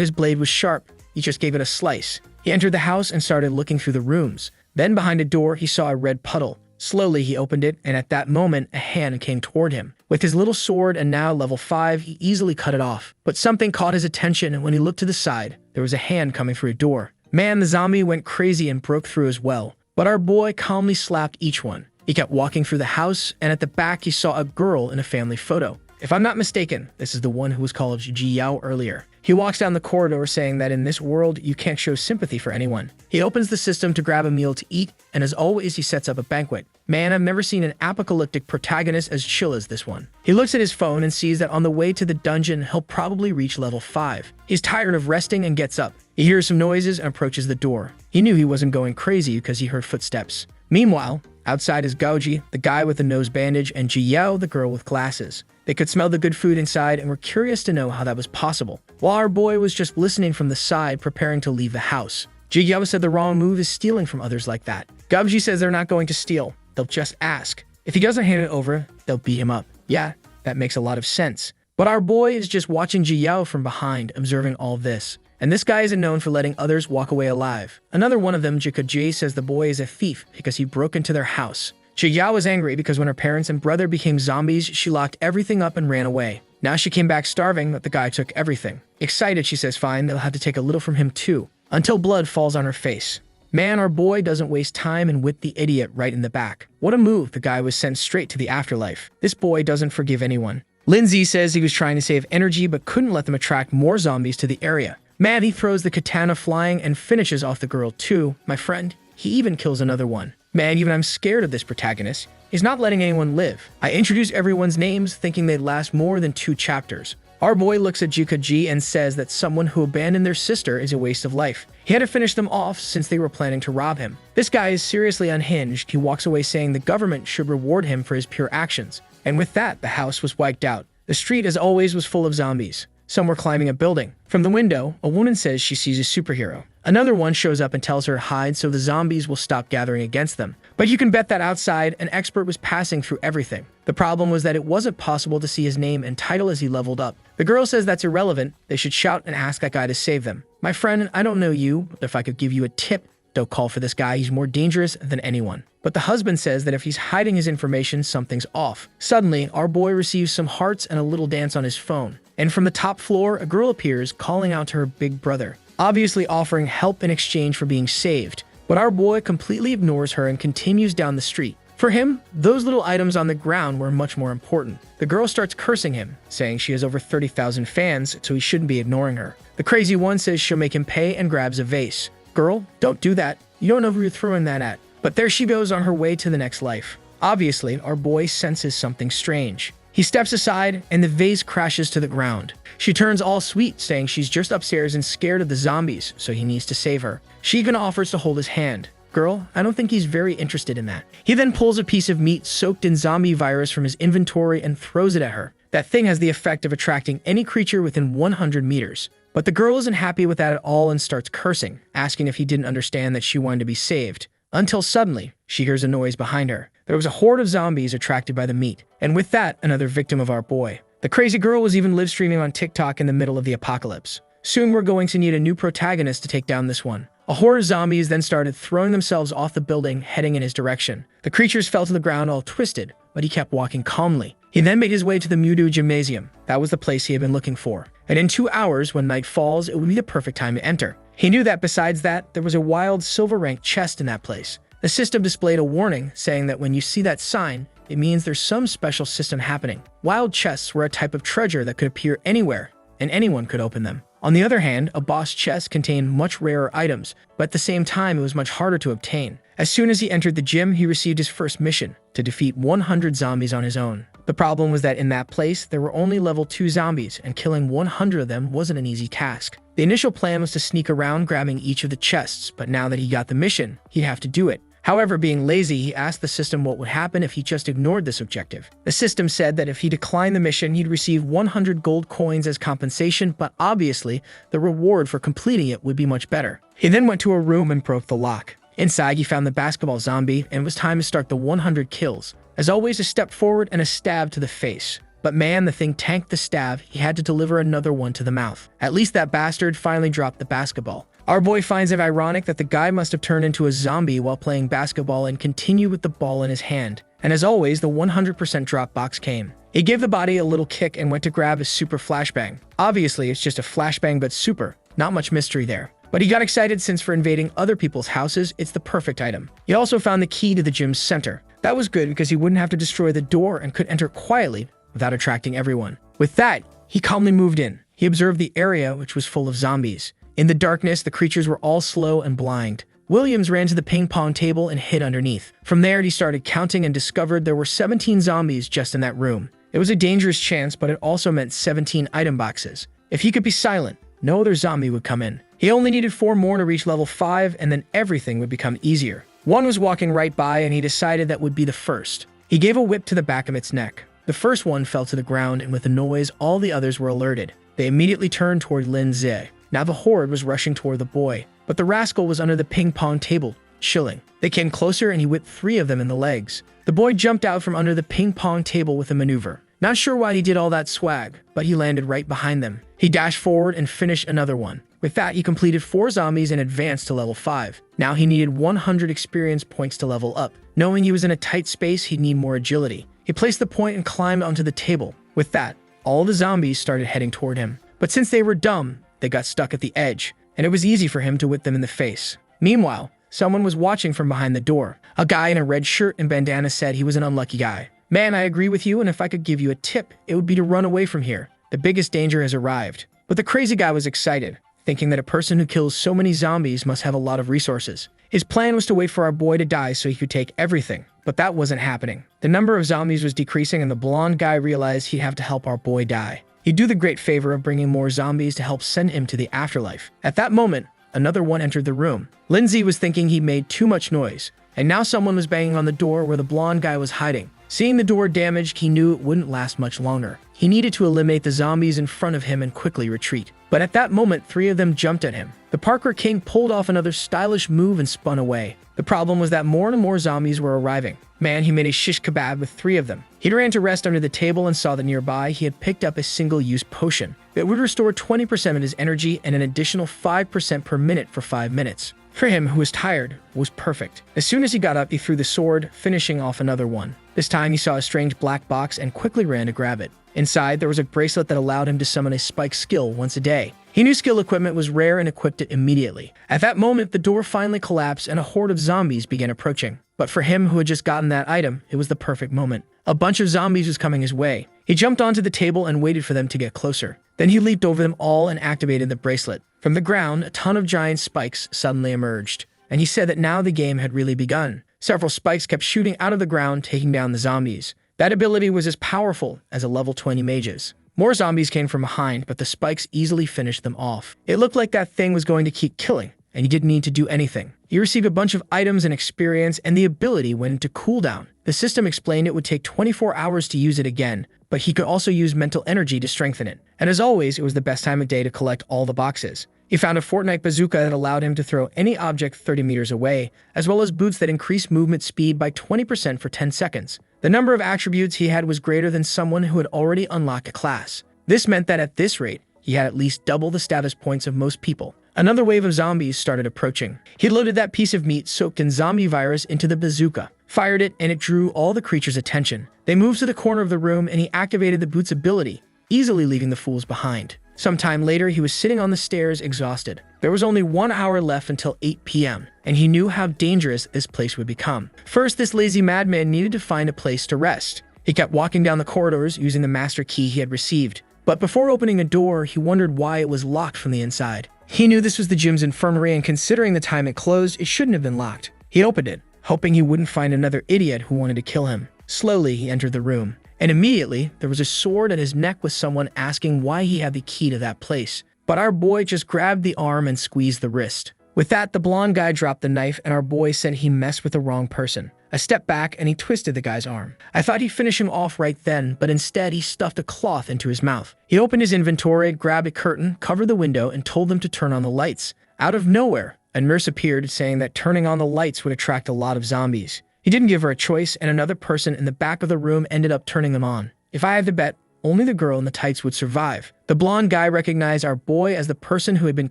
his blade was sharp. He just gave it a slice. He entered the house and started looking through the rooms. Then behind a door, he saw a red puddle. Slowly, he opened it, and at that moment, a hand came toward him. With his little sword and now level 5, he easily cut it off. But something caught his attention, and when he looked to the side, there was a hand coming through a door. Man, the zombie went crazy and broke through as well. But our boy calmly slapped each one. He kept walking through the house, and at the back he saw a girl in a family photo. If I'm not mistaken, this is the one who was called Jiao earlier. He walks down the corridor saying that in this world, you can't show sympathy for anyone. He opens the system to grab a meal to eat, and as always, he sets up a banquet. Man, I've never seen an apocalyptic protagonist as chill as this one. He looks at his phone and sees that on the way to the dungeon, he'll probably reach level 5. He's tired of resting and gets up. He hears some noises and approaches the door. He knew he wasn't going crazy because he heard footsteps. Meanwhile, outside is Gaoji, the guy with the nose bandage, and Jiao, the girl with glasses. They could smell the good food inside and were curious to know how that was possible, while our boy was just listening from the side, preparing to leave the house. Jiao said the wrong move is stealing from others like that. Gaoji says they're not going to steal, they'll just ask. If he doesn't hand it over, they'll beat him up. Yeah, that makes a lot of sense. But our boy is just watching Jiao from behind, observing all this. And this guy isn't known for letting others walk away alive. Another one of them, Jikaji, says the boy is a thief because he broke into their house. Jiao was angry because when her parents and brother became zombies, she locked everything up and ran away. Now she came back starving that the guy took everything. Excited, she says fine, they'll have to take a little from him too, until blood falls on her face. Man, our boy doesn't waste time and whipped the idiot right in the back. What a move, the guy was sent straight to the afterlife. This boy doesn't forgive anyone. Lindsay says he was trying to save energy but couldn't let them attract more zombies to the area. Man, he throws the katana flying and finishes off the girl too, my friend. He even kills another one. Man, even I'm scared of this protagonist. He's not letting anyone live. I introduce everyone's names thinking they'd last more than 2 chapters. Our boy looks at Jikaji and says that someone who abandoned their sister is a waste of life. He had to finish them off since they were planning to rob him. This guy is seriously unhinged. He walks away saying the government should reward him for his pure actions. And with that, the house was wiped out. The street, as always, was full of zombies. Some were climbing a building. From the window, a woman says she sees a superhero. Another one shows up and tells her to hide so the zombies will stop gathering against them. But you can bet that outside, an expert was passing through everything. The problem was that it wasn't possible to see his name and title as he leveled up. The girl says that's irrelevant. They should shout and ask that guy to save them. My friend, I don't know you, but if I could give you a tip, don't call for this guy. He's more dangerous than anyone. But the husband says that if he's hiding his information, something's off. Suddenly, our boy receives some hearts and a little dance on his phone. And from the top floor, a girl appears, calling out to her big brother, obviously offering help in exchange for being saved. But our boy completely ignores her and continues down the street. For him, those little items on the ground were much more important. The girl starts cursing him, saying she has over 30,000 fans, so he shouldn't be ignoring her. The crazy one says she'll make him pay and grabs a vase. Girl, don't do that. You don't know who you're throwing that at. But there she goes on her way to the next life. Obviously, our boy senses something strange. He steps aside, and the vase crashes to the ground. She turns all sweet, saying she's just upstairs and scared of the zombies, so he needs to save her. She even offers to hold his hand. Girl, I don't think he's very interested in that. He then pulls a piece of meat soaked in zombie virus from his inventory and throws it at her. That thing has the effect of attracting any creature within 100 meters. But the girl isn't happy with that at all and starts cursing, asking if he didn't understand that she wanted to be saved. Until suddenly, she hears a noise behind her. There was a horde of zombies attracted by the meat, and with that, another victim of our boy. The crazy girl was even live streaming on TikTok in the middle of the apocalypse. Soon we're going to need a new protagonist to take down this one. A horde of zombies then started throwing themselves off the building, heading in his direction. The creatures fell to the ground all twisted, but he kept walking calmly. He then made his way to the Mudu Gymnasium. That was the place he had been looking for. And in 2 hours, when night falls, it would be the perfect time to enter. He knew that besides that, there was a wild silver-ranked chest in that place. The system displayed a warning saying that when you see that sign, it means there's some special system happening. Wild chests were a type of treasure that could appear anywhere, and anyone could open them. On the other hand, a boss chest contained much rarer items, but at the same time it was much harder to obtain. As soon as he entered the gym, he received his first mission, to defeat 100 zombies on his own. The problem was that in that place, there were only level 2 zombies, and killing 100 of them wasn't an easy task. The initial plan was to sneak around grabbing each of the chests, but now that he got the mission, he'd have to do it. However, being lazy, he asked the system what would happen if he just ignored this objective. The system said that if he declined the mission, he'd receive 100 gold coins as compensation, but obviously, the reward for completing it would be much better. He then went to a room and broke the lock. Inside, he found the basketball zombie, and it was time to start the 100 kills. As always, a step forward and a stab to the face. But man, the thing tanked the stab. He had to deliver another one to the mouth. At least that bastard finally dropped the basketball. Our boy finds it ironic that the guy must have turned into a zombie while playing basketball and continued with the ball in his hand. And as always, the 100% drop box came. He gave the body a little kick and went to grab his super flashbang. Obviously, it's just a flashbang but super. Not much mystery there. But he got excited since for invading other people's houses, it's the perfect item. He also found the key to the gym's center. That was good because he wouldn't have to destroy the door and could enter quietly without attracting everyone. With that, he calmly moved in. He observed the area, which was full of zombies. In the darkness, the creatures were all slow and blind. Williams ran to the ping pong table and hid underneath. From there, he started counting and discovered there were 17 zombies just in that room. It was a dangerous chance, but it also meant 17 item boxes. If he could be silent, no other zombie would come in. He only needed 4 more to reach level 5, and then everything would become easier. One was walking right by, and he decided that would be the first. He gave a whip to the back of its neck. The first one fell to the ground, and with a noise, all the others were alerted. They immediately turned toward Lin Zi. Now the horde was rushing toward the boy, but the rascal was under the ping pong table, chilling. They came closer and he whipped 3 of them in the legs. The boy jumped out from under the ping pong table with a maneuver. Not sure why he did all that swag, but he landed right behind them. He dashed forward and finished another one. With that, he completed 4 zombies and advanced to level 5. Now he needed 100 experience points to level up. Knowing he was in a tight space, he'd need more agility. He placed the point and climbed onto the table. With that, all the zombies started heading toward him. But since they were dumb, they got stuck at the edge, and it was easy for him to whip them in the face. Meanwhile, someone was watching from behind the door. A guy in a red shirt and bandana said he was an unlucky guy. Man, I agree with you, and if I could give you a tip, it would be to run away from here. The biggest danger has arrived. But the crazy guy was excited, thinking that a person who kills so many zombies must have a lot of resources. His plan was to wait for our boy to die so he could take everything, but that wasn't happening. The number of zombies was decreasing, and the blonde guy realized he'd have to help our boy die. He'd do the great favor of bringing more zombies to help send him to the afterlife. At that moment, another one entered the room. Lindsay was thinking he made too much noise, and now someone was banging on the door where the blonde guy was hiding. Seeing the door damaged, he knew it wouldn't last much longer. He needed to eliminate the zombies in front of him and quickly retreat. But at that moment, 3 of them jumped at him. The parkour king pulled off another stylish move and spun away. The problem was that more and more zombies were arriving. Man, he made a shish kebab with 3 of them. He ran to rest under the table and saw that nearby he had picked up a single-use potion. It would restore 20% of his energy and an additional 5% per minute for 5 minutes. For him, who was tired, it was perfect. As soon as he got up, he threw the sword, finishing off another one. This time, he saw a strange black box and quickly ran to grab it. Inside, there was a bracelet that allowed him to summon a spike skill once a day. He knew skill equipment was rare and equipped it immediately. At that moment, the door finally collapsed and a horde of zombies began approaching. But for him, who had just gotten that item, it was the perfect moment. A bunch of zombies was coming his way. He jumped onto the table and waited for them to get closer. Then he leaped over them all and activated the bracelet. From the ground, a ton of giant spikes suddenly emerged, and he said that now the game had really begun. Several spikes kept shooting out of the ground, taking down the zombies. That ability was as powerful as a level 20 mage's. More zombies came from behind, but the spikes easily finished them off. It looked like that thing was going to keep killing, and he didn't need to do anything. He received a bunch of items and experience, and the ability went into cooldown. The system explained it would take 24 hours to use it again, but he could also use mental energy to strengthen it. And as always, it was the best time of day to collect all the boxes. He found a Fortnite bazooka that allowed him to throw any object 30 meters away, as well as boots that increased movement speed by 20% for 10 seconds. The number of attributes he had was greater than someone who had already unlocked a class. This meant that at this rate, he had at least double the status points of most people. Another wave of zombies started approaching. He loaded that piece of meat soaked in zombie virus into the bazooka, fired it, and it drew all the creatures' attention. They moved to the corner of the room and he activated the boot's ability, easily leaving the fools behind. Sometime later, he was sitting on the stairs, exhausted. There was only 1 hour left until 8 p.m., and he knew how dangerous this place would become. First, this lazy madman needed to find a place to rest. He kept walking down the corridors using the master key he had received. But before opening a door, he wondered why it was locked from the inside. He knew this was the gym's infirmary, and considering the time it closed, it shouldn't have been locked. He opened it, hoping he wouldn't find another idiot who wanted to kill him. Slowly, he entered the room. And immediately, there was a sword at his neck with someone asking why he had the key to that place. But our boy just grabbed the arm and squeezed the wrist. With that, the blonde guy dropped the knife and our boy said he messed with the wrong person. I stepped back and he twisted the guy's arm. I thought he'd finish him off right then, but instead he stuffed a cloth into his mouth. He opened his inventory, grabbed a curtain, covered the window, and told them to turn on the lights. Out of nowhere, a nurse appeared saying that turning on the lights would attract a lot of zombies. He didn't give her a choice, and another person in the back of the room ended up turning them on. If I had to bet, only the girl in the tights would survive. The blonde guy recognized our boy as the person who had been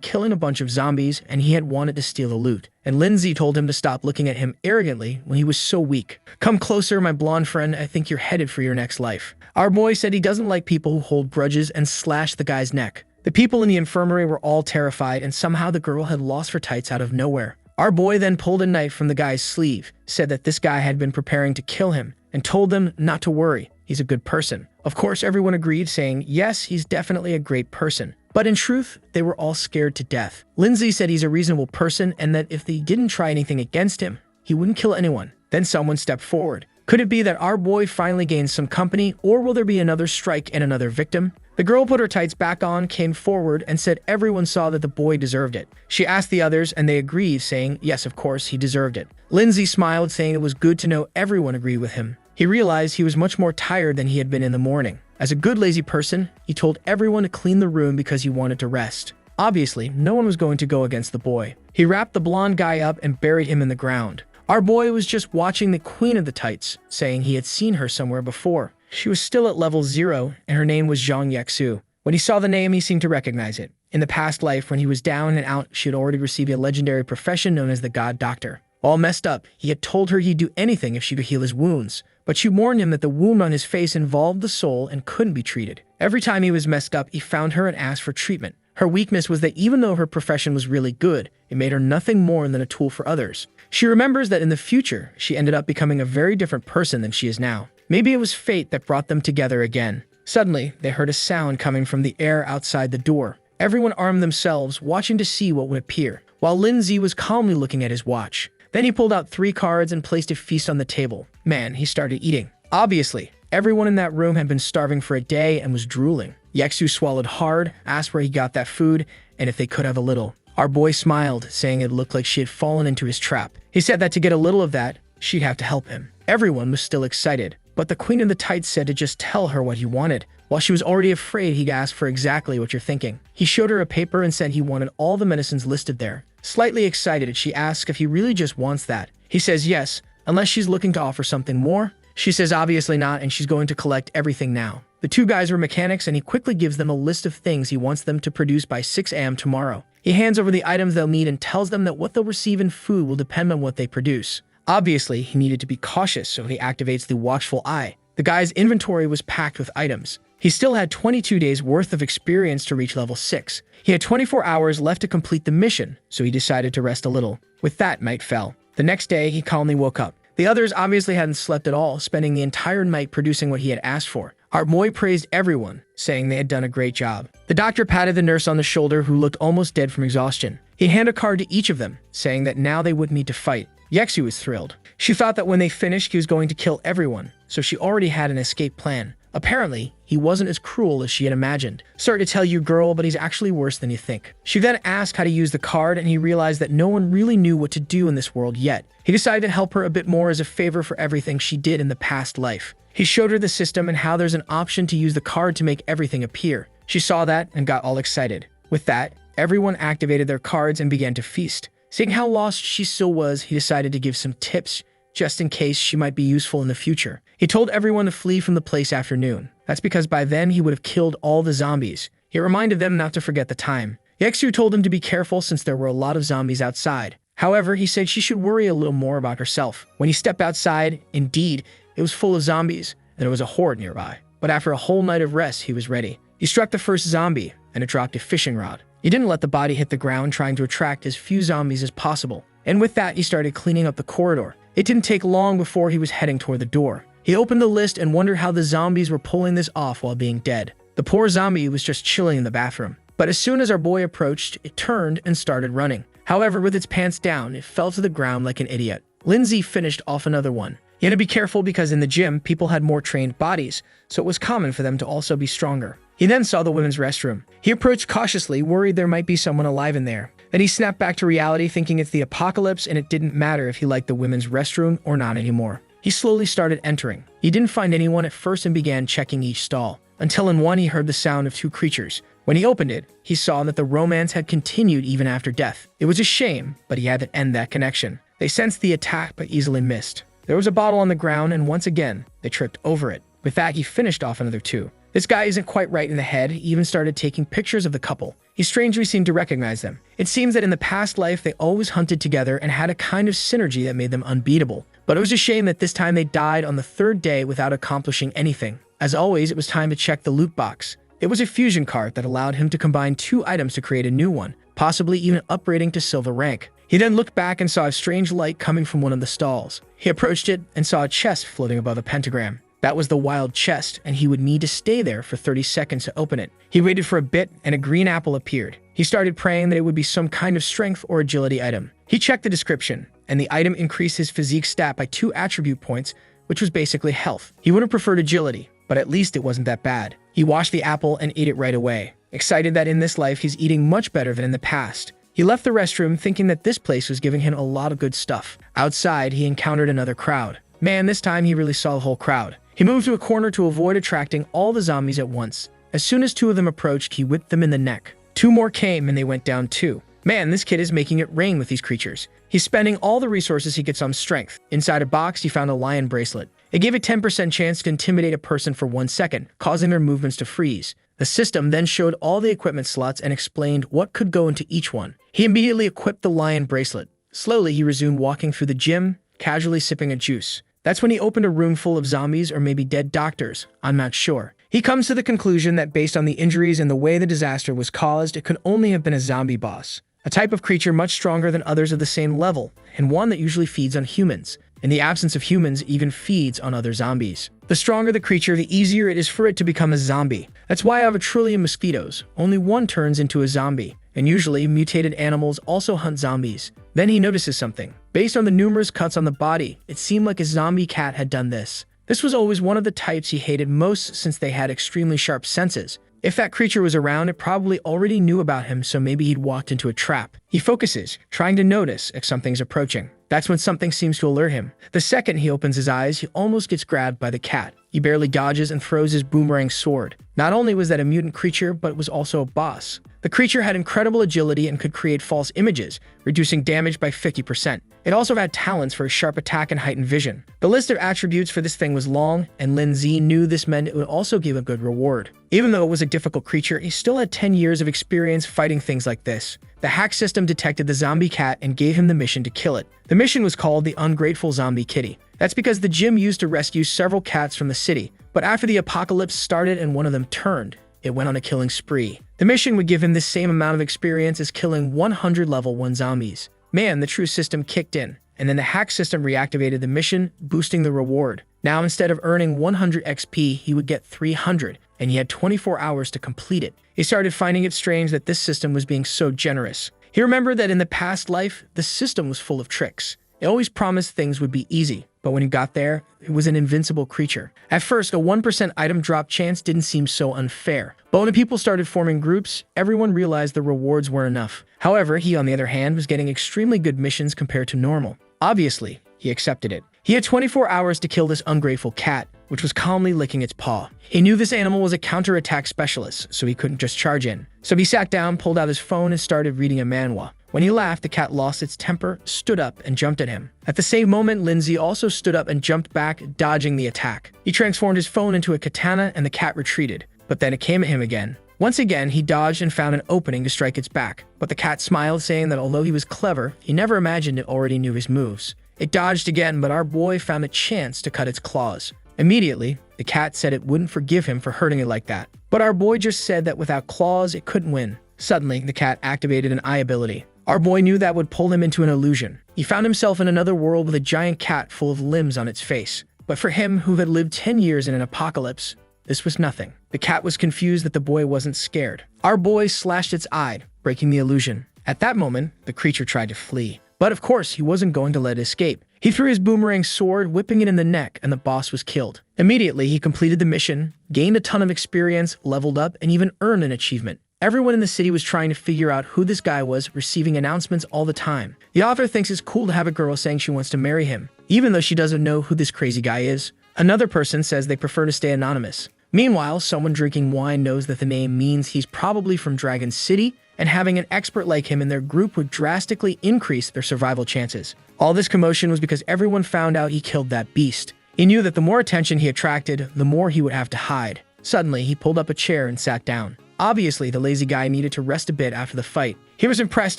killing a bunch of zombies, and he had wanted to steal the loot. And Lindsay told him to stop looking at him arrogantly when he was so weak. Come closer, my blonde friend, I think you're headed for your next life. Our boy said he doesn't like people who hold grudges and slashed the guy's neck. The people in the infirmary were all terrified, and somehow the girl had lost her tights out of nowhere. Our boy then pulled a knife from the guy's sleeve, said that this guy had been preparing to kill him, and told them not to worry, he's a good person. Of course, everyone agreed, saying, yes, he's definitely a great person. But in truth, they were all scared to death. Lindsay said he's a reasonable person and that if they didn't try anything against him, he wouldn't kill anyone. Then someone stepped forward. Could it be that our boy finally gained some company, or will there be another strike and another victim? The girl put her tights back on, came forward, and said everyone saw that the boy deserved it. She asked the others, and they agreed, saying, yes, of course, he deserved it. Lindsay smiled, saying it was good to know everyone agreed with him. He realized he was much more tired than he had been in the morning. As a good lazy person, he told everyone to clean the room because he wanted to rest. Obviously, no one was going to go against the boy. He wrapped the blonde guy up and buried him in the ground. Our boy was just watching the queen of the tights, saying he had seen her somewhere before. She was still at level 0, and her name was Zhang Yexu. When he saw the name, he seemed to recognize it. In the past life, when he was down and out, she had already received a legendary profession known as the God Doctor. All messed up, he had told her he'd do anything if she could heal his wounds. But she warned him that the wound on his face involved the soul and couldn't be treated. Every time he was messed up, he found her and asked for treatment. Her weakness was that even though her profession was really good, it made her nothing more than a tool for others. She remembers that in the future, she ended up becoming a very different person than she is now. Maybe it was fate that brought them together again. Suddenly, they heard a sound coming from the air outside the door. Everyone armed themselves, watching to see what would appear, while Lindsay was calmly looking at his watch. Then he pulled out 3 cards and placed a feast on the table. Man, he started eating. Obviously, everyone in that room had been starving for a day and was drooling. Yexu swallowed hard, asked where he got that food, and if they could have a little. Our boy smiled, saying it looked like she had fallen into his trap. He said that to get a little of that, she'd have to help him. Everyone was still excited, but the queen of the tights said to just tell her what he wanted. While she was already afraid, he asked for exactly what you're thinking. He showed her a paper and said he wanted all the medicines listed there. Slightly excited, she asks if he really just wants that. He says yes, unless she's looking to offer something more. She says obviously not, and she's going to collect everything now. The 2 guys were mechanics, and he quickly gives them a list of things he wants them to produce by 6 a.m. tomorrow. He hands over the items they'll need and tells them that what they'll receive in food will depend on what they produce. Obviously, he needed to be cautious, so he activates the watchful eye. The guy's inventory was packed with items. He still had 22 days worth of experience to reach level 6. He had 24 hours left to complete the mission, so he decided to rest a little. With that, night fell. The next day, he calmly woke up. The others obviously hadn't slept at all, spending the entire night producing what he had asked for. Our boy praised everyone, saying they had done a great job. The doctor patted the nurse on the shoulder, who looked almost dead from exhaustion. He handed a card to each of them, saying that now they wouldn't need to fight. Yexu was thrilled. She thought that when they finished, he was going to kill everyone, so she already had an escape plan. Apparently, he wasn't as cruel as she had imagined. "Sorry to tell you, girl, but he's actually worse than you think." She then asked how to use the card, and he realized that no one really knew what to do in this world yet. He decided to help her a bit more as a favor for everything she did in the past life. He showed her the system and how there's an option to use the card to make everything appear. She saw that and got all excited. With that, everyone activated their cards and began to feast. Seeing how lost she still was, he decided to give some tips just in case she might be useful in the future. He told everyone to flee from the place after noon. That's because by then he would have killed all the zombies. He reminded them not to forget the time. Yahello told him to be careful since there were a lot of zombies outside. However, he said she should worry a little more about herself. When he stepped outside, indeed, it was full of zombies, and there was a horde nearby. But after a whole night of rest, he was ready. He struck the first zombie, and it dropped a fishing rod. He didn't let the body hit the ground, trying to attract as few zombies as possible. And with that, he started cleaning up the corridor. It didn't take long before he was heading toward the door. He opened the list and wondered how the zombies were pulling this off while being dead. The poor zombie was just chilling in the bathroom. But as soon as our boy approached, it turned and started running. However, with its pants down, it fell to the ground like an idiot. Lindsay finished off another one. He had to be careful because in the gym, people had more trained bodies, so it was common for them to also be stronger. He then saw the women's restroom. He approached cautiously, worried there might be someone alive in there. Then he snapped back to reality, thinking it's the apocalypse and it didn't matter if he liked the women's restroom or not anymore. He slowly started entering. He didn't find anyone at first and began checking each stall, until in one he heard the sound of two creatures. When he opened it, he saw that the romance had continued even after death. It was a shame, but he had to end that connection. They sensed the attack but easily missed. There was a bottle on the ground and once again, they tripped over it. With that, he finished off another two. This guy isn't quite right in the head. He even started taking pictures of the couple. He strangely seemed to recognize them. It seems that in the past life, they always hunted together and had a kind of synergy that made them unbeatable. But it was a shame that this time they died on the third day without accomplishing anything. As always, it was time to check the loot box. It was a fusion card that allowed him to combine two items to create a new one, possibly even upgrading to silver rank. He then looked back and saw a strange light coming from one of the stalls. He approached it and saw a chest floating above a pentagram. That was the wild chest, and he would need to stay there for 30 seconds to open it. He waited for a bit, and a green apple appeared. He started praying that it would be some kind of strength or agility item. He checked the description, and the item increased his physique stat by 2 attribute points, which was basically health. He would have preferred agility, but at least it wasn't that bad. He washed the apple and ate it right away, excited that in this life he's eating much better than in the past. He left the restroom thinking that this place was giving him a lot of good stuff. Outside, he encountered another crowd. Man, this time he really saw the whole crowd. He moved to a corner to avoid attracting all the zombies at once. As soon as 2 of them approached, he whipped them in the neck. 2 more came and they went down too. Man, this kid is making it rain with these creatures. He's spending all the resources he gets on strength. Inside a box, he found a lion bracelet. It gave a 10% chance to intimidate a person for 1 second, causing their movements to freeze. The system then showed all the equipment slots and explained what could go into each one. He immediately equipped the lion bracelet. Slowly, he resumed walking through the gym, casually sipping a juice. That's when he opened a room full of zombies or maybe dead doctors. I'm not sure. He comes to the conclusion that based on the injuries and the way the disaster was caused, it could only have been a zombie boss. A type of creature much stronger than others of the same level, and one that usually feeds on humans. In the absence of humans, even feeds on other zombies. The stronger the creature, the easier it is for it to become a zombie. That's why out of a trillion mosquitoes, only one turns into a zombie. And usually, mutated animals also hunt zombies. Then he notices something. Based on the numerous cuts on the body, it seemed like a zombie cat had done this. This was always one of the types he hated most since they had extremely sharp senses. If that creature was around, it probably already knew about him, so maybe he'd walked into a trap. He focuses, trying to notice if something's approaching. That's when something seems to alert him. The second he opens his eyes, he almost gets grabbed by the cat. He barely dodges and throws his boomerang sword. Not only was that a mutant creature, but it was also a boss. The creature had incredible agility and could create false images, reducing damage by 50%. It also had talents for a sharp attack and heightened vision. The list of attributes for this thing was long, and Lindsay knew this meant it would also give a good reward. Even though it was a difficult creature, he still had 10 years of experience fighting things like this. The hack system detected the zombie cat and gave him the mission to kill it. The mission was called the Ungrateful Zombie Kitty. That's because the gym used to rescue several cats from the city, but after the apocalypse started and one of them turned, it went on a killing spree. The mission would give him the same amount of experience as killing 100 level 1 zombies. Man, the true system kicked in, and then the hack system reactivated the mission, boosting the reward. Now instead of earning 100 XP, he would get 300, and he had 24 hours to complete it. He started finding it strange that this system was being so generous. He remembered that in the past life, the system was full of tricks. It always promised things would be easy, but when he got there, it was an invincible creature. At first, a 1% item drop chance didn't seem so unfair, but when the people started forming groups, everyone realized the rewards weren't enough. However, he, on the other hand, was getting extremely good missions compared to normal. Obviously, he accepted it. He had 24 hours to kill this ungrateful cat, which was calmly licking its paw. He knew this animal was a counterattack specialist, so he couldn't just charge in. So he sat down, pulled out his phone, and started reading a manhwa. When he laughed, the cat lost its temper, stood up, and jumped at him. At the same moment, Lindsay also stood up and jumped back, dodging the attack. He transformed his phone into a katana, and the cat retreated. But then it came at him again. Once again, he dodged and found an opening to strike its back. But the cat smiled, saying that although he was clever, he never imagined it already knew his moves. It dodged again, but our boy found a chance to cut its claws. Immediately, the cat said it wouldn't forgive him for hurting it like that. But our boy just said that without claws, it couldn't win. Suddenly, the cat activated an eye ability. Our boy knew that would pull him into an illusion. He found himself in another world with a giant cat full of limbs on its face. But for him, who had lived 10 years in an apocalypse, this was nothing. The cat was confused that the boy wasn't scared. Our boy slashed its eye, breaking the illusion. At that moment, the creature tried to flee. But of course, he wasn't going to let it escape. He threw his boomerang sword, whipping it in the neck, and the boss was killed. Immediately, he completed the mission, gained a ton of experience, leveled up, and even earned an achievement. Everyone in the city was trying to figure out who this guy was, receiving announcements all the time. The author thinks it's cool to have a girl saying she wants to marry him, even though she doesn't know who this crazy guy is. Another person says they prefer to stay anonymous. Meanwhile, someone drinking wine knows that the name means he's probably from Dragon City, and having an expert like him in their group would drastically increase their survival chances. All this commotion was because everyone found out he killed that beast. He knew that the more attention he attracted, the more he would have to hide. Suddenly, he pulled up a chair and sat down. Obviously, the lazy guy needed to rest a bit after the fight. He was impressed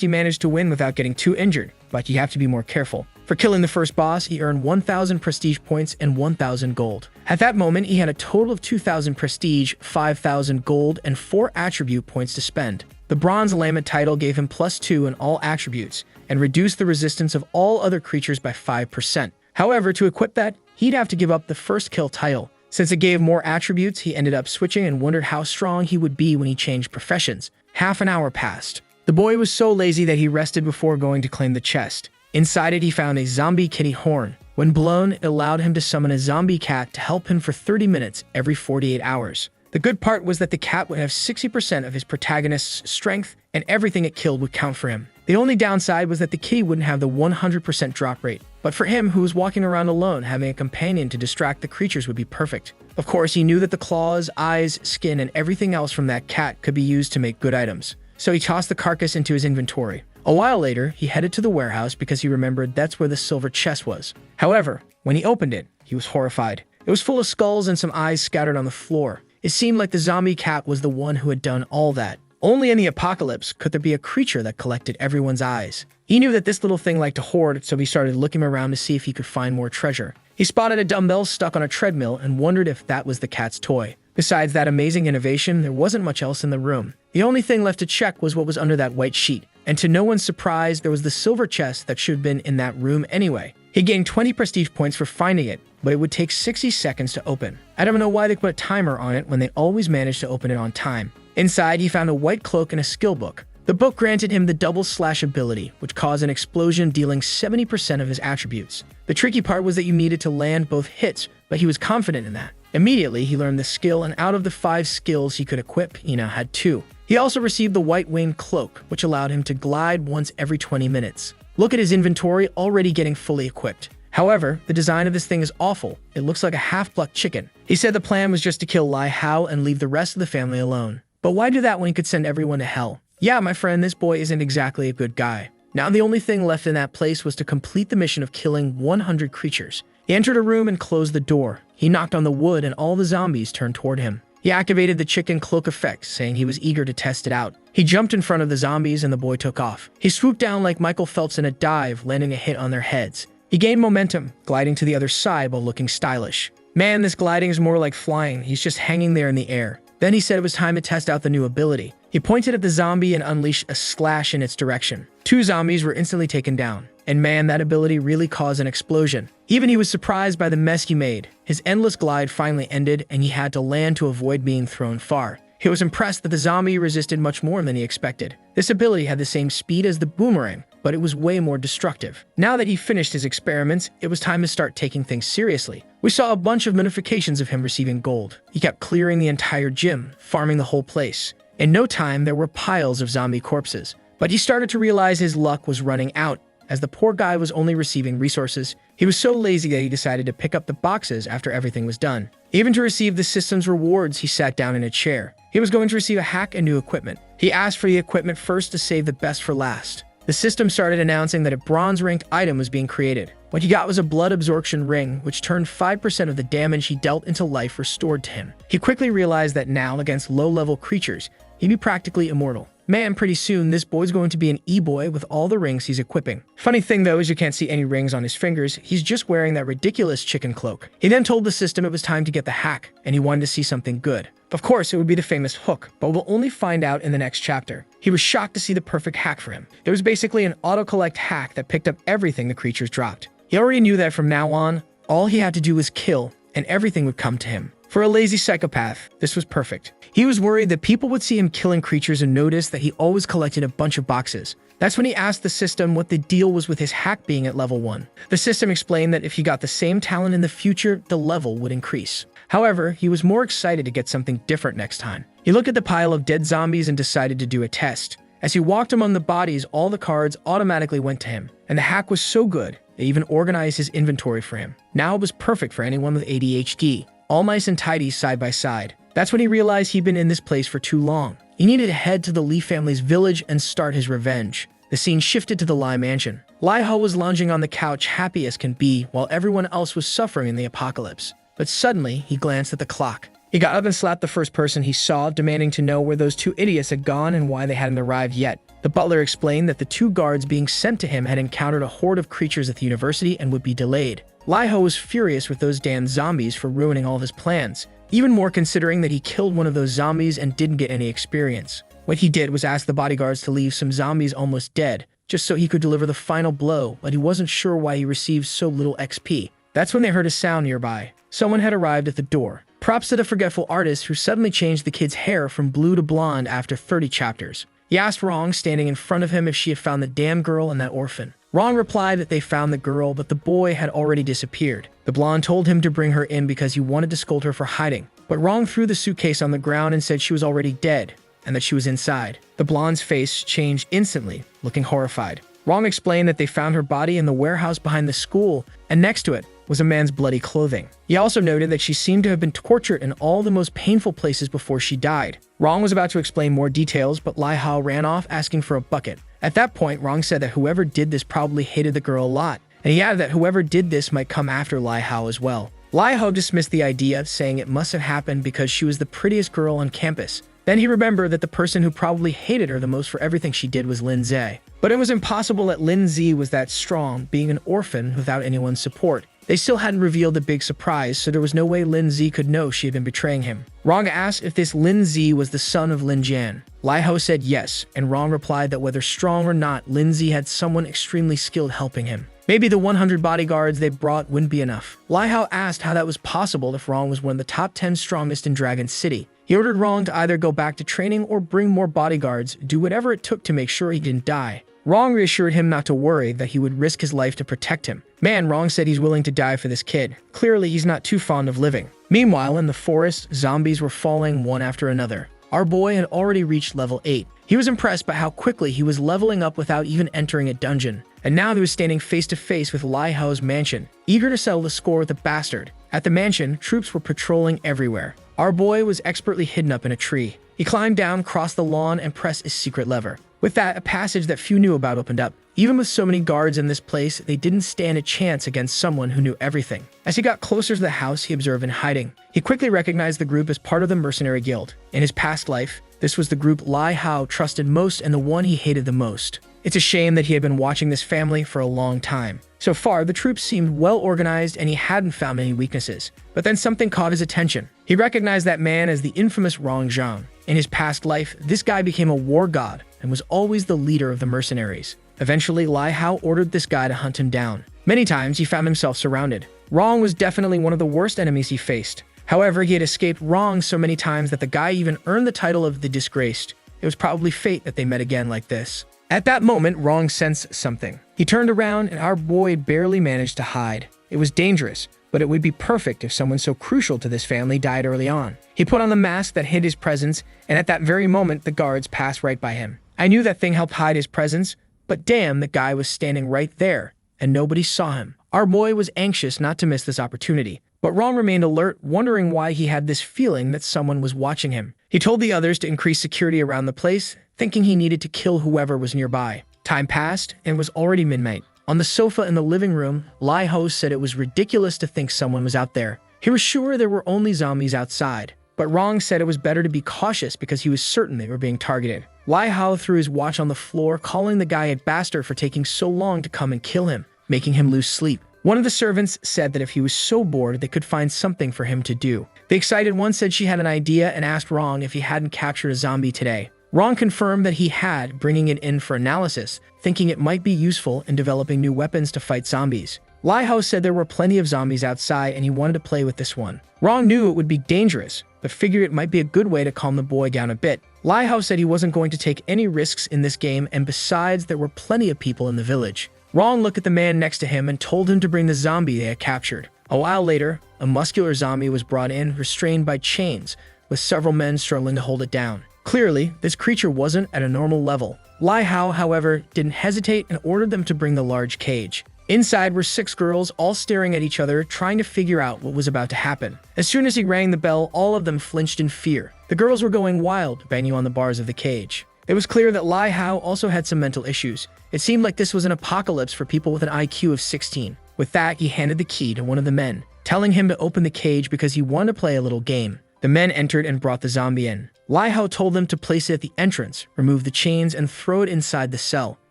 he managed to win without getting too injured, but you have to be more careful. For killing the first boss, he earned 1,000 prestige points and 1,000 gold. At that moment, he had a total of 2,000 prestige, 5,000 gold, and 4 attribute points to spend. The Bronze Lament title gave him +2 in all attributes, and reduced the resistance of all other creatures by 5%. However, to equip that, he'd have to give up the first kill title. Since it gave more attributes, he ended up switching and wondered how strong he would be when he changed professions. Half an hour passed. The boy was so lazy that he rested before going to claim the chest. Inside it, he found a zombie kitty horn. When blown, it allowed him to summon a zombie cat to help him for 30 minutes every 48 hours. The good part was that the cat would have 60% of his protagonist's strength, and everything it killed would count for him. The only downside was that the kitty wouldn't have the 100% drop rate. But for him, who was walking around alone, having a companion to distract the creatures would be perfect. Of course, he knew that the claws, eyes, skin, and everything else from that cat could be used to make good items. So he tossed the carcass into his inventory. A while later, he headed to the warehouse because he remembered that's where the silver chest was. However, when he opened it, he was horrified. It was full of skulls and some eyes scattered on the floor. It seemed like the zombie cat was the one who had done all that. Only in the apocalypse could there be a creature that collected everyone's eyes. He knew that this little thing liked to hoard, so he started looking around to see if he could find more treasure. He spotted a dumbbell stuck on a treadmill and wondered if that was the cat's toy. Besides that amazing innovation, there wasn't much else in the room. The only thing left to check was what was under that white sheet. And to no one's surprise, there was the silver chest that should have been in that room anyway. He gained 20 prestige points for finding it, but it would take 60 seconds to open. I don't know why they put a timer on it when they always managed to open it on time. Inside, he found a white cloak and a skill book. The book granted him the double slash ability, which caused an explosion dealing 70% of his attributes. The tricky part was that you needed to land both hits, but he was confident in that. Immediately, he learned the skill, and out of the 5 skills he could equip, he now had 2. He also received the white winged cloak, which allowed him to glide once every 20 minutes. Look at his inventory, already getting fully equipped. However, the design of this thing is awful. It looks like a half-plucked chicken. He said the plan was just to kill Lai Hao and leave the rest of the family alone. But why do that when he could send everyone to hell? Yeah, my friend, this boy isn't exactly a good guy. Now the only thing left in that place was to complete the mission of killing 100 creatures. He entered a room and closed the door. He knocked on the wood and all the zombies turned toward him. He activated the chicken cloak effect, saying he was eager to test it out. He jumped in front of the zombies and the boy took off. He swooped down like Michael Phelps in a dive, landing a hit on their heads. He gained momentum, gliding to the other side while looking stylish. Man, this gliding is more like flying. He's just hanging there in the air. Then he said it was time to test out the new ability. He pointed at the zombie and unleashed a slash in its direction. 2 zombies were instantly taken down. And man, that ability really caused an explosion. Even he was surprised by the mess he made. His endless glide finally ended, and he had to land to avoid being thrown far. He was impressed that the zombie resisted much more than he expected. This ability had the same speed as the boomerang, but it was way more destructive. Now that he finished his experiments, it was time to start taking things seriously. We saw a bunch of notifications of him receiving gold. He kept clearing the entire gym, farming the whole place. In no time, there were piles of zombie corpses. But he started to realize his luck was running out, as the poor guy was only receiving resources. He was so lazy that he decided to pick up the boxes after everything was done. Even to receive the system's rewards, he sat down in a chair. He was going to receive a hack and new equipment. He asked for the equipment first to save the best for last. The system started announcing that a bronze-ranked item was being created. What he got was a blood absorption ring, which turned 5% of the damage he dealt into life restored to him. He quickly realized that now, against low-level creatures, he'd be practically immortal. Man, pretty soon, this boy's going to be an e-boy with all the rings he's equipping. Funny thing though is you can't see any rings on his fingers, he's just wearing that ridiculous chicken cloak. He then told the system it was time to get the hack, and he wanted to see something good. Of course, it would be the famous hook, but we'll only find out in the next chapter. He was shocked to see the perfect hack for him. It was basically an auto-collect hack that picked up everything the creatures dropped. He already knew that from now on, all he had to do was kill, and everything would come to him. For a lazy psychopath, this was perfect. He was worried that people would see him killing creatures and notice that he always collected a bunch of boxes. That's when he asked the system what the deal was with his hack being at level 1. The system explained that if he got the same talent in the future, the level would increase. However, he was more excited to get something different next time. He looked at the pile of dead zombies and decided to do a test. As he walked among the bodies, all the cards automatically went to him, and the hack was so good, they even organized his inventory for him. Now it was perfect for anyone with ADHD. All nice and tidy side by side. That's when he realized he'd been in this place for too long. He needed to head to the Lee family's village and start his revenge. The scene shifted to the Lai mansion. Lai Ho was lounging on the couch happy as can be while everyone else was suffering in the apocalypse. But suddenly, he glanced at the clock. He got up and slapped the first person he saw, demanding to know where those 2 idiots had gone and why they hadn't arrived yet. The butler explained that the 2 guards being sent to him had encountered a horde of creatures at the university and would be delayed. Lai Ho was furious with those damn zombies for ruining all of his plans, even more considering that he killed one of those zombies and didn't get any experience. What he did was ask the bodyguards to leave some zombies almost dead, just so he could deliver the final blow, but he wasn't sure why he received so little XP. That's when they heard a sound nearby. Someone had arrived at the door. Props to the forgetful artist who suddenly changed the kid's hair from blue to blonde after 30 chapters. He asked Rong, standing in front of him, if she had found the damn girl and that orphan. Rong replied that they found the girl, but the boy had already disappeared. The blonde told him to bring her in because he wanted to scold her for hiding. But Rong threw the suitcase on the ground and said she was already dead, and that she was inside. The blonde's face changed instantly, looking horrified. Rong explained that they found her body in the warehouse behind the school, and next to it was a man's bloody clothing. He also noted that she seemed to have been tortured in all the most painful places before she died. Rong was about to explain more details, but Lai Hao ran off asking for a bucket. At that point, Rong said that whoever did this probably hated the girl a lot, and he added that whoever did this might come after Lai Hao as well. Lai Hao dismissed the idea, saying it must have happened because she was the prettiest girl on campus. Then he remembered that the person who probably hated her the most for everything she did was Lin Zhe. But it was impossible that Lin Zhe was that strong, being an orphan without anyone's support. They still hadn't revealed the big surprise, so there was no way Lin Zhe could know she had been betraying him. Rong asked if this Lin Zhe was the son of Lin Jian. Lai Ho said yes, and Rong replied that whether strong or not, Lin Zhe had someone extremely skilled helping him. Maybe the 100 bodyguards they brought wouldn't be enough. Lai Hao asked how that was possible if Rong was one of the top 10 strongest in Dragon City. He ordered Rong to either go back to training or bring more bodyguards, do whatever it took to make sure he didn't die. Rong reassured him not to worry, that he would risk his life to protect him. Man, Rong said he's willing to die for this kid. Clearly, he's not too fond of living. Meanwhile, in the forest, zombies were falling one after another. Our boy had already reached level 8. He was impressed by how quickly he was leveling up without even entering a dungeon. And now he was standing face to face with Lai Hao's mansion, eager to settle the score with the bastard. At the mansion, troops were patrolling everywhere. Our boy was expertly hidden up in a tree. He climbed down, crossed the lawn, and pressed a secret lever. With that, a passage that few knew about opened up. Even with so many guards in this place, they didn't stand a chance against someone who knew everything. As he got closer to the house, he observed in hiding. He quickly recognized the group as part of the mercenary guild. In his past life, this was the group Lai Hao trusted most and the one he hated the most. It's a shame that he had been watching this family for a long time. So far, the troops seemed well organized and he hadn't found any weaknesses. But then something caught his attention. He recognized that man as the infamous Rong Zhang. In his past life, this guy became a war god and was always the leader of the mercenaries. Eventually, Lai Hao ordered this guy to hunt him down. Many times, he found himself surrounded. Rong was definitely one of the worst enemies he faced. However, he had escaped wrong so many times that the guy even earned the title of the Disgraced. It was probably fate that they met again like this. At that moment, Wrong sensed something. He turned around and our boy barely managed to hide. It was dangerous, but it would be perfect if someone so crucial to this family died early on. He put on the mask that hid his presence, and at that very moment, the guards passed right by him. I knew that thing helped hide his presence, but damn, the guy was standing right there, and nobody saw him. Our boy was anxious not to miss this opportunity, but Wrong remained alert, wondering why he had this feeling that someone was watching him. He told the others to increase security around the place, thinking he needed to kill whoever was nearby. Time passed, and it was already midnight. On the sofa in the living room, Lai Ho said it was ridiculous to think someone was out there. He was sure there were only zombies outside, but Wrong said it was better to be cautious because he was certain they were being targeted. Lai Ho threw his watch on the floor, calling the guy a bastard for taking so long to come and kill him, making him lose sleep. One of the servants said that if he was so bored, they could find something for him to do. The excited one said she had an idea and asked Wrong if he hadn't captured a zombie today. Wrong confirmed that he had, bringing it in for analysis, thinking it might be useful in developing new weapons to fight zombies. Lai Ho said there were plenty of zombies outside and he wanted to play with this one. Wrong knew it would be dangerous, but figured it might be a good way to calm the boy down a bit. Lai Ho said he wasn't going to take any risks in this game, and besides, there were plenty of people in the village. Wrong looked at the man next to him and told him to bring the zombie they had captured. A while later, a muscular zombie was brought in, restrained by chains, with several men struggling to hold it down. Clearly, this creature wasn't at a normal level. Lai Hao, however, didn't hesitate and ordered them to bring the large cage. Inside were 6 girls, all staring at each other, trying to figure out what was about to happen. As soon as he rang the bell, all of them flinched in fear. The girls were going wild, banging on the bars of the cage. It was clear that Lai Hao also had some mental issues. It seemed like this was an apocalypse for people with an IQ of 16. With that, he handed the key to one of the men, telling him to open the cage because he wanted to play a little game. The men entered and brought the zombie in. Lai Hao told them to place it at the entrance, remove the chains, and throw it inside the cell.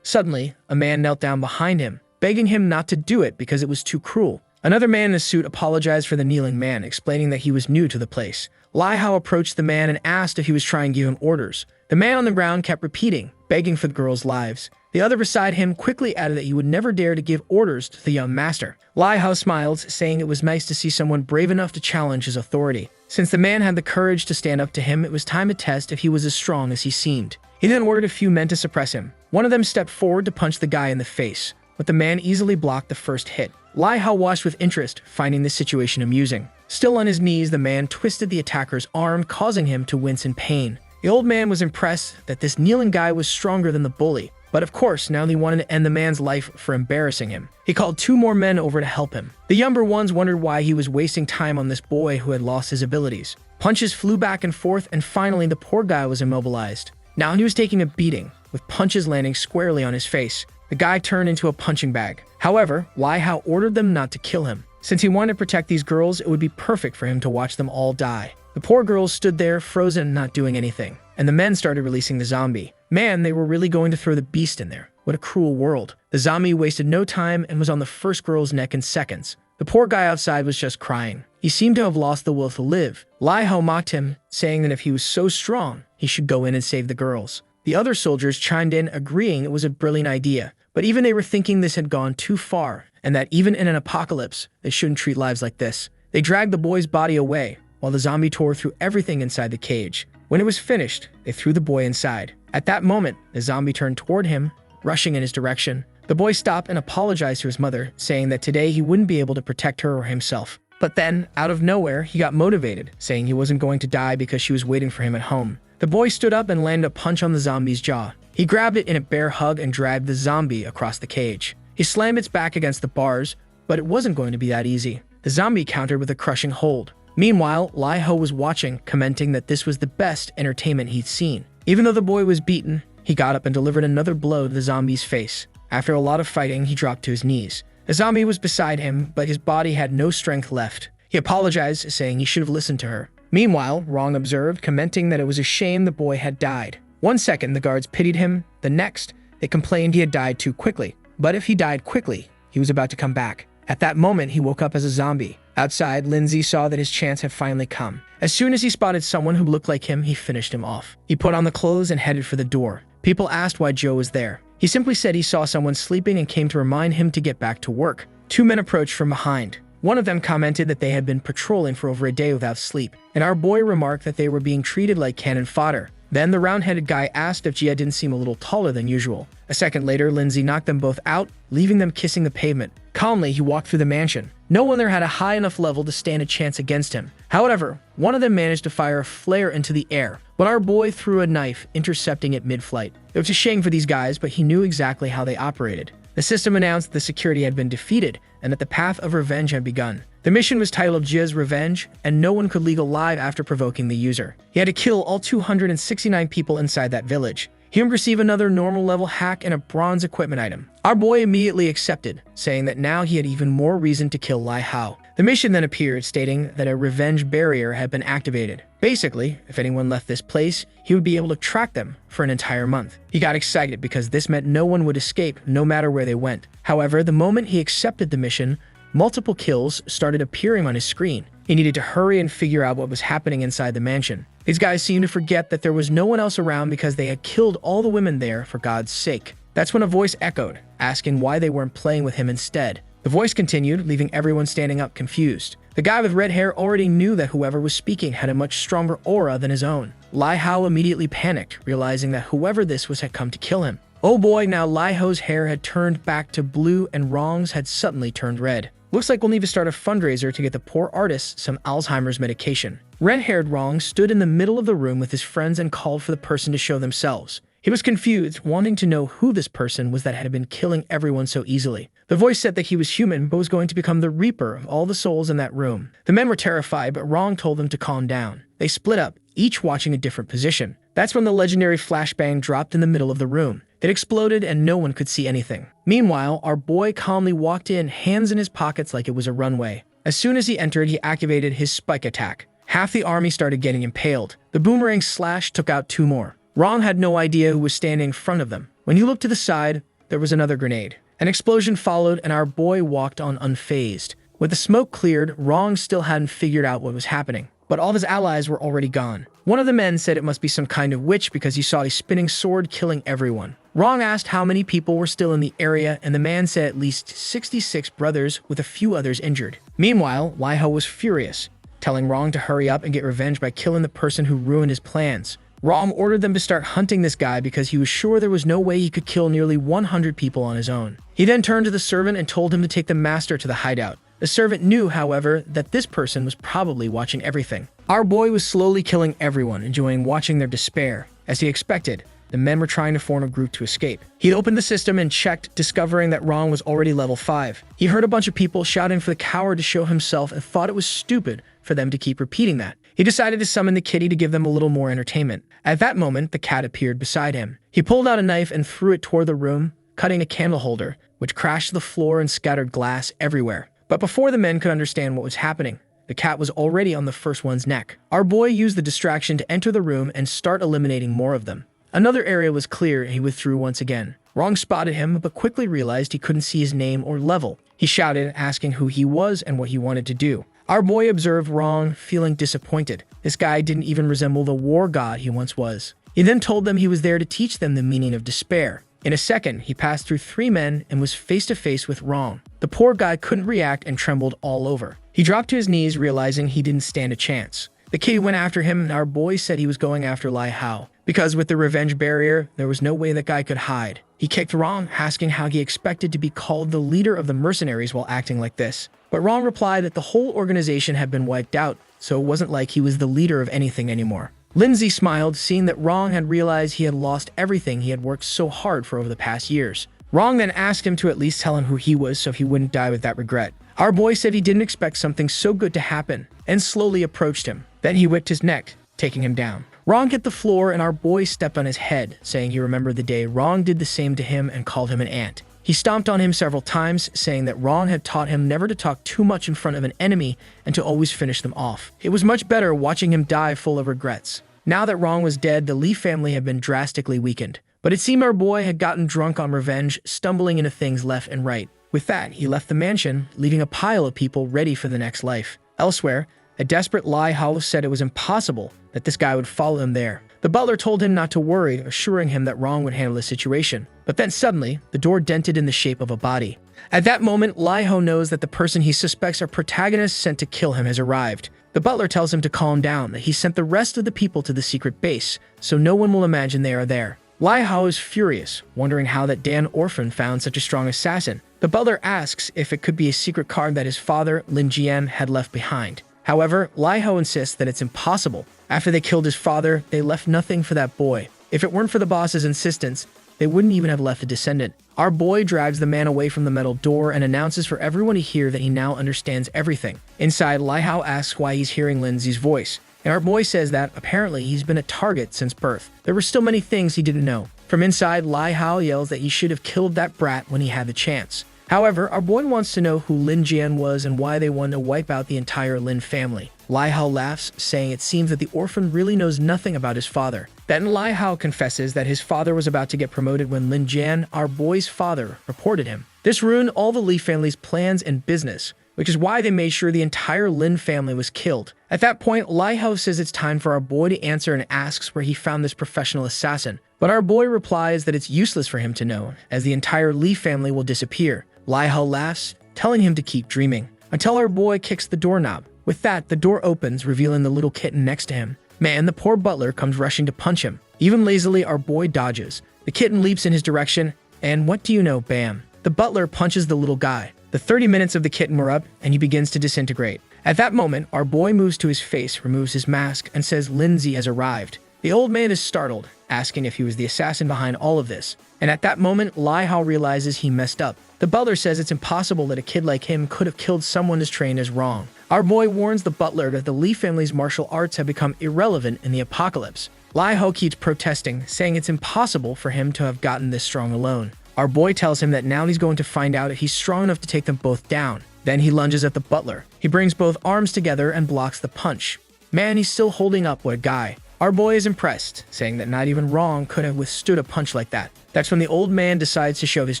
Suddenly, a man knelt down behind him, begging him not to do it because it was too cruel. Another man in a suit apologized for the kneeling man, explaining that he was new to the place. Lai Hao approached the man and asked if he was trying to give him orders. The man on the ground kept repeating, begging for the girls' lives. The other beside him quickly added that he would never dare to give orders to the young master. Lai Hao smiled, saying it was nice to see someone brave enough to challenge his authority. Since the man had the courage to stand up to him, it was time to test if he was as strong as he seemed. He then ordered a few men to suppress him. One of them stepped forward to punch the guy in the face, but the man easily blocked the first hit. Lai Hao watched with interest, finding this situation amusing. Still on his knees, the man twisted the attacker's arm, causing him to wince in pain. The old man was impressed that this kneeling guy was stronger than the bully, but of course, now he wanted to end the man's life for embarrassing him. He called 2 more men over to help him. The younger ones wondered why he was wasting time on this boy who had lost his abilities. Punches flew back and forth, and finally the poor guy was immobilized. Now he was taking a beating, with punches landing squarely on his face. The guy turned into a punching bag. However, Lai Hao ordered them not to kill him. Since he wanted to protect these girls, it would be perfect for him to watch them all die. The poor girls stood there, frozen, not doing anything, and the men started releasing the zombie. Man, they were really going to throw the beast in there. What a cruel world. The zombie wasted no time and was on the first girl's neck in seconds. The poor guy outside was just crying. He seemed to have lost the will to live. Lai Hao mocked him, saying that if he was so strong, he should go in and save the girls. The other soldiers chimed in, agreeing it was a brilliant idea, but even they were thinking this had gone too far, and that even in an apocalypse, they shouldn't treat lives like this. They dragged the boy's body away, while the zombie tore through everything inside the cage. When it was finished, they threw the boy inside. At that moment, the zombie turned toward him, rushing in his direction. The boy stopped and apologized to his mother, saying that today he wouldn't be able to protect her or himself. But then, out of nowhere, he got motivated, saying he wasn't going to die because she was waiting for him at home. The boy stood up and landed a punch on the zombie's jaw. He grabbed it in a bear hug and dragged the zombie across the cage. He slammed its back against the bars, but it wasn't going to be that easy. The zombie countered with a crushing hold. Meanwhile, Lai Ho was watching, commenting that this was the best entertainment he'd seen. Even though the boy was beaten, he got up and delivered another blow to the zombie's face. After a lot of fighting, he dropped to his knees. The zombie was beside him, but his body had no strength left. He apologized, saying he should have listened to her. Meanwhile, Wrong observed, commenting that it was a shame the boy had died. 1 second, the guards pitied him. The next, they complained he had died too quickly. But if he died quickly, he was about to come back. At that moment, he woke up as a zombie. Outside, Lindsay saw that his chance had finally come. As soon as he spotted someone who looked like him, he finished him off. He put on the clothes and headed for the door. People asked why Joe was there. He simply said he saw someone sleeping and came to remind him to get back to work. 2 men approached from behind. One of them commented that they had been patrolling for over a day without sleep, and our boy remarked that they were being treated like cannon fodder. Then the round-headed guy asked if Jia didn't seem a little taller than usual. A second later, Lindsay knocked them both out, leaving them kissing the pavement. Calmly, he walked through the mansion. No one there had a high enough level to stand a chance against him. However, one of them managed to fire a flare into the air, but our boy threw a knife, intercepting it mid-flight. It was a shame for these guys, but he knew exactly how they operated. The system announced the security had been defeated and that the path of revenge had begun. The mission was titled Jia's Revenge, and no one could leave alive after provoking the user. He had to kill all 269 people inside that village. He would receive another normal level hack and a bronze equipment item. Our boy immediately accepted, saying that now he had even more reason to kill Lai Hao. The mission then appeared, stating that a revenge barrier had been activated. Basically, if anyone left this place, he would be able to track them for an entire month. He got excited because this meant no one would escape, no matter where they went. However, the moment he accepted the mission, multiple kills started appearing on his screen. He needed to hurry and figure out what was happening inside the mansion. These guys seemed to forget that there was no one else around because they had killed all the women there for God's sake. That's when a voice echoed, asking why they weren't playing with him instead. The voice continued, leaving everyone standing up confused. The guy with red hair already knew that whoever was speaking had a much stronger aura than his own. Lai Hao immediately panicked, realizing that whoever this was had come to kill him. Oh boy, now Lai Hao's hair had turned back to blue and Rong's had suddenly turned red. Looks like we'll need to start a fundraiser to get the poor artist some Alzheimer's medication. Red-haired Rong stood in the middle of the room with his friends and called for the person to show themselves. He was confused, wanting to know who this person was that had been killing everyone so easily. The voice said that he was human, but was going to become the reaper of all the souls in that room. The men were terrified, but Rong told them to calm down. They split up, each watching a different position. That's when the legendary flashbang dropped in the middle of the room. It exploded and no one could see anything. Meanwhile, our boy calmly walked in, hands in his pockets like it was a runway. As soon as he entered, he activated his spike attack. Half the army started getting impaled. The boomerang slash took out 2 more. Rong had no idea who was standing in front of them. When he looked to the side, there was another grenade. An explosion followed and our boy walked on unfazed. With the smoke cleared, Rong still hadn't figured out what was happening, but all of his allies were already gone. One of the men said it must be some kind of witch because he saw a spinning sword killing everyone. Rong asked how many people were still in the area, and the man said at least 66 brothers with a few others injured. Meanwhile, Lai Hao was furious, telling Rong to hurry up and get revenge by killing the person who ruined his plans. Rong ordered them to start hunting this guy because he was sure there was no way he could kill nearly 100 people on his own. He then turned to the servant and told him to take the master to the hideout. The servant knew, however, that this person was probably watching everything. Our boy was slowly killing everyone, enjoying watching their despair. As he expected, the men were trying to form a group to escape. He opened the system and checked, discovering that Rong was already level 5. He heard a bunch of people shouting for the coward to show himself and thought it was stupid for them to keep repeating that. He decided to summon the kitty to give them a little more entertainment. At that moment, the cat appeared beside him. He pulled out a knife and threw it toward the room, cutting a candle holder, which crashed to the floor and scattered glass everywhere. But before the men could understand what was happening, the cat was already on the first one's neck. Our boy used the distraction to enter the room and start eliminating more of them. Another area was clear and he withdrew once again. Rong spotted him, but quickly realized he couldn't see his name or level. He shouted, asking who he was and what he wanted to do. Our boy observed Rong, feeling disappointed. This guy didn't even resemble the war god he once was. He then told them he was there to teach them the meaning of despair. In a second, he passed through 3 men and was face to face with Rong. The poor guy couldn't react and trembled all over. He dropped to his knees, realizing he didn't stand a chance. The kitty went after him, and our boy said he was going after Lai Hao, because with the revenge barrier, there was no way that guy could hide. He kicked Rong, asking how he expected to be called the leader of the mercenaries while acting like this. But Rong replied that the whole organization had been wiped out, so it wasn't like he was the leader of anything anymore. Lindsay smiled, seeing that Rong had realized he had lost everything he had worked so hard for over the past years. Rong then asked him to at least tell him who he was so he wouldn't die with that regret. Our boy said he didn't expect something so good to happen, and slowly approached him. Then he whipped his neck, taking him down. Rong hit the floor and our boy stepped on his head, saying he remembered the day Rong did the same to him and called him an ant. He stomped on him several times, saying that Rong had taught him never to talk too much in front of an enemy and to always finish them off. It was much better watching him die full of regrets. Now that Rong was dead, the Li family had been drastically weakened. But it seemed our boy had gotten drunk on revenge, stumbling into things left and right. With that, he left the mansion, leaving a pile of people ready for the next life. Elsewhere, a desperate Lai Hao said it was impossible that this guy would follow him there. The butler told him not to worry, assuring him that Rong would handle the situation. But then suddenly, the door dented in the shape of a body. At that moment, Lai Ho knows that the person he suspects are protagonists sent to kill him has arrived. The butler tells him to calm down, that he sent the rest of the people to the secret base, so no one will imagine they are there. Lai Ho is furious, wondering how that Dan orphan found such a strong assassin. The butler asks if it could be a secret card that his father, Lin Jian, had left behind. However, Lai Ho insists that it's impossible. After they killed his father, they left nothing for that boy. If it weren't for the boss's insistence, they wouldn't even have left a descendant. Our boy drags the man away from the metal door and announces for everyone to hear that he now understands everything. Inside, Lai Ho asks why he's hearing Lindsay's voice, and our boy says that apparently he's been a target since birth. There were still many things he didn't know. From inside, Lai Ho yells that he should have killed that brat when he had the chance. However, our boy wants to know who Lin Jian was and why they wanted to wipe out the entire Lin family. Lai Ho laughs, saying it seems that the orphan really knows nothing about his father. Then Lai Ho confesses that his father was about to get promoted when Lin Jian, our boy's father, reported him. This ruined all the Li family's plans and business, which is why they made sure the entire Lin family was killed. At that point, Lai Ho says it's time for our boy to answer and asks where he found this professional assassin. But our boy replies that it's useless for him to know, as the entire Li family will disappear. Lai Ho laughs, telling him to keep dreaming, until our boy kicks the doorknob. With that, the door opens, revealing the little kitten next to him. Man, the poor butler comes rushing to punch him. Even lazily, our boy dodges. The kitten leaps in his direction, and what do you know, bam. The butler punches the little guy. The 30 minutes of the kitten were up, and he begins to disintegrate. At that moment, our boy moves to his face, removes his mask, and says Lindsay has arrived. The old man is startled, asking if he was the assassin behind all of this. And at that moment, Lai Ho realizes he messed up. The butler says it's impossible that a kid like him could have killed someone as trained as wrong. Our boy warns the butler that the Li family's martial arts have become irrelevant in the apocalypse. Lai Ho keeps protesting, saying it's impossible for him to have gotten this strong alone. Our boy tells him that now he's going to find out if he's strong enough to take them both down. Then he lunges at the butler. He brings both arms together and blocks the punch. Man, he's still holding up, what a guy. Our boy is impressed, saying that not even Wrong could have withstood a punch like that. That's when the old man decides to show his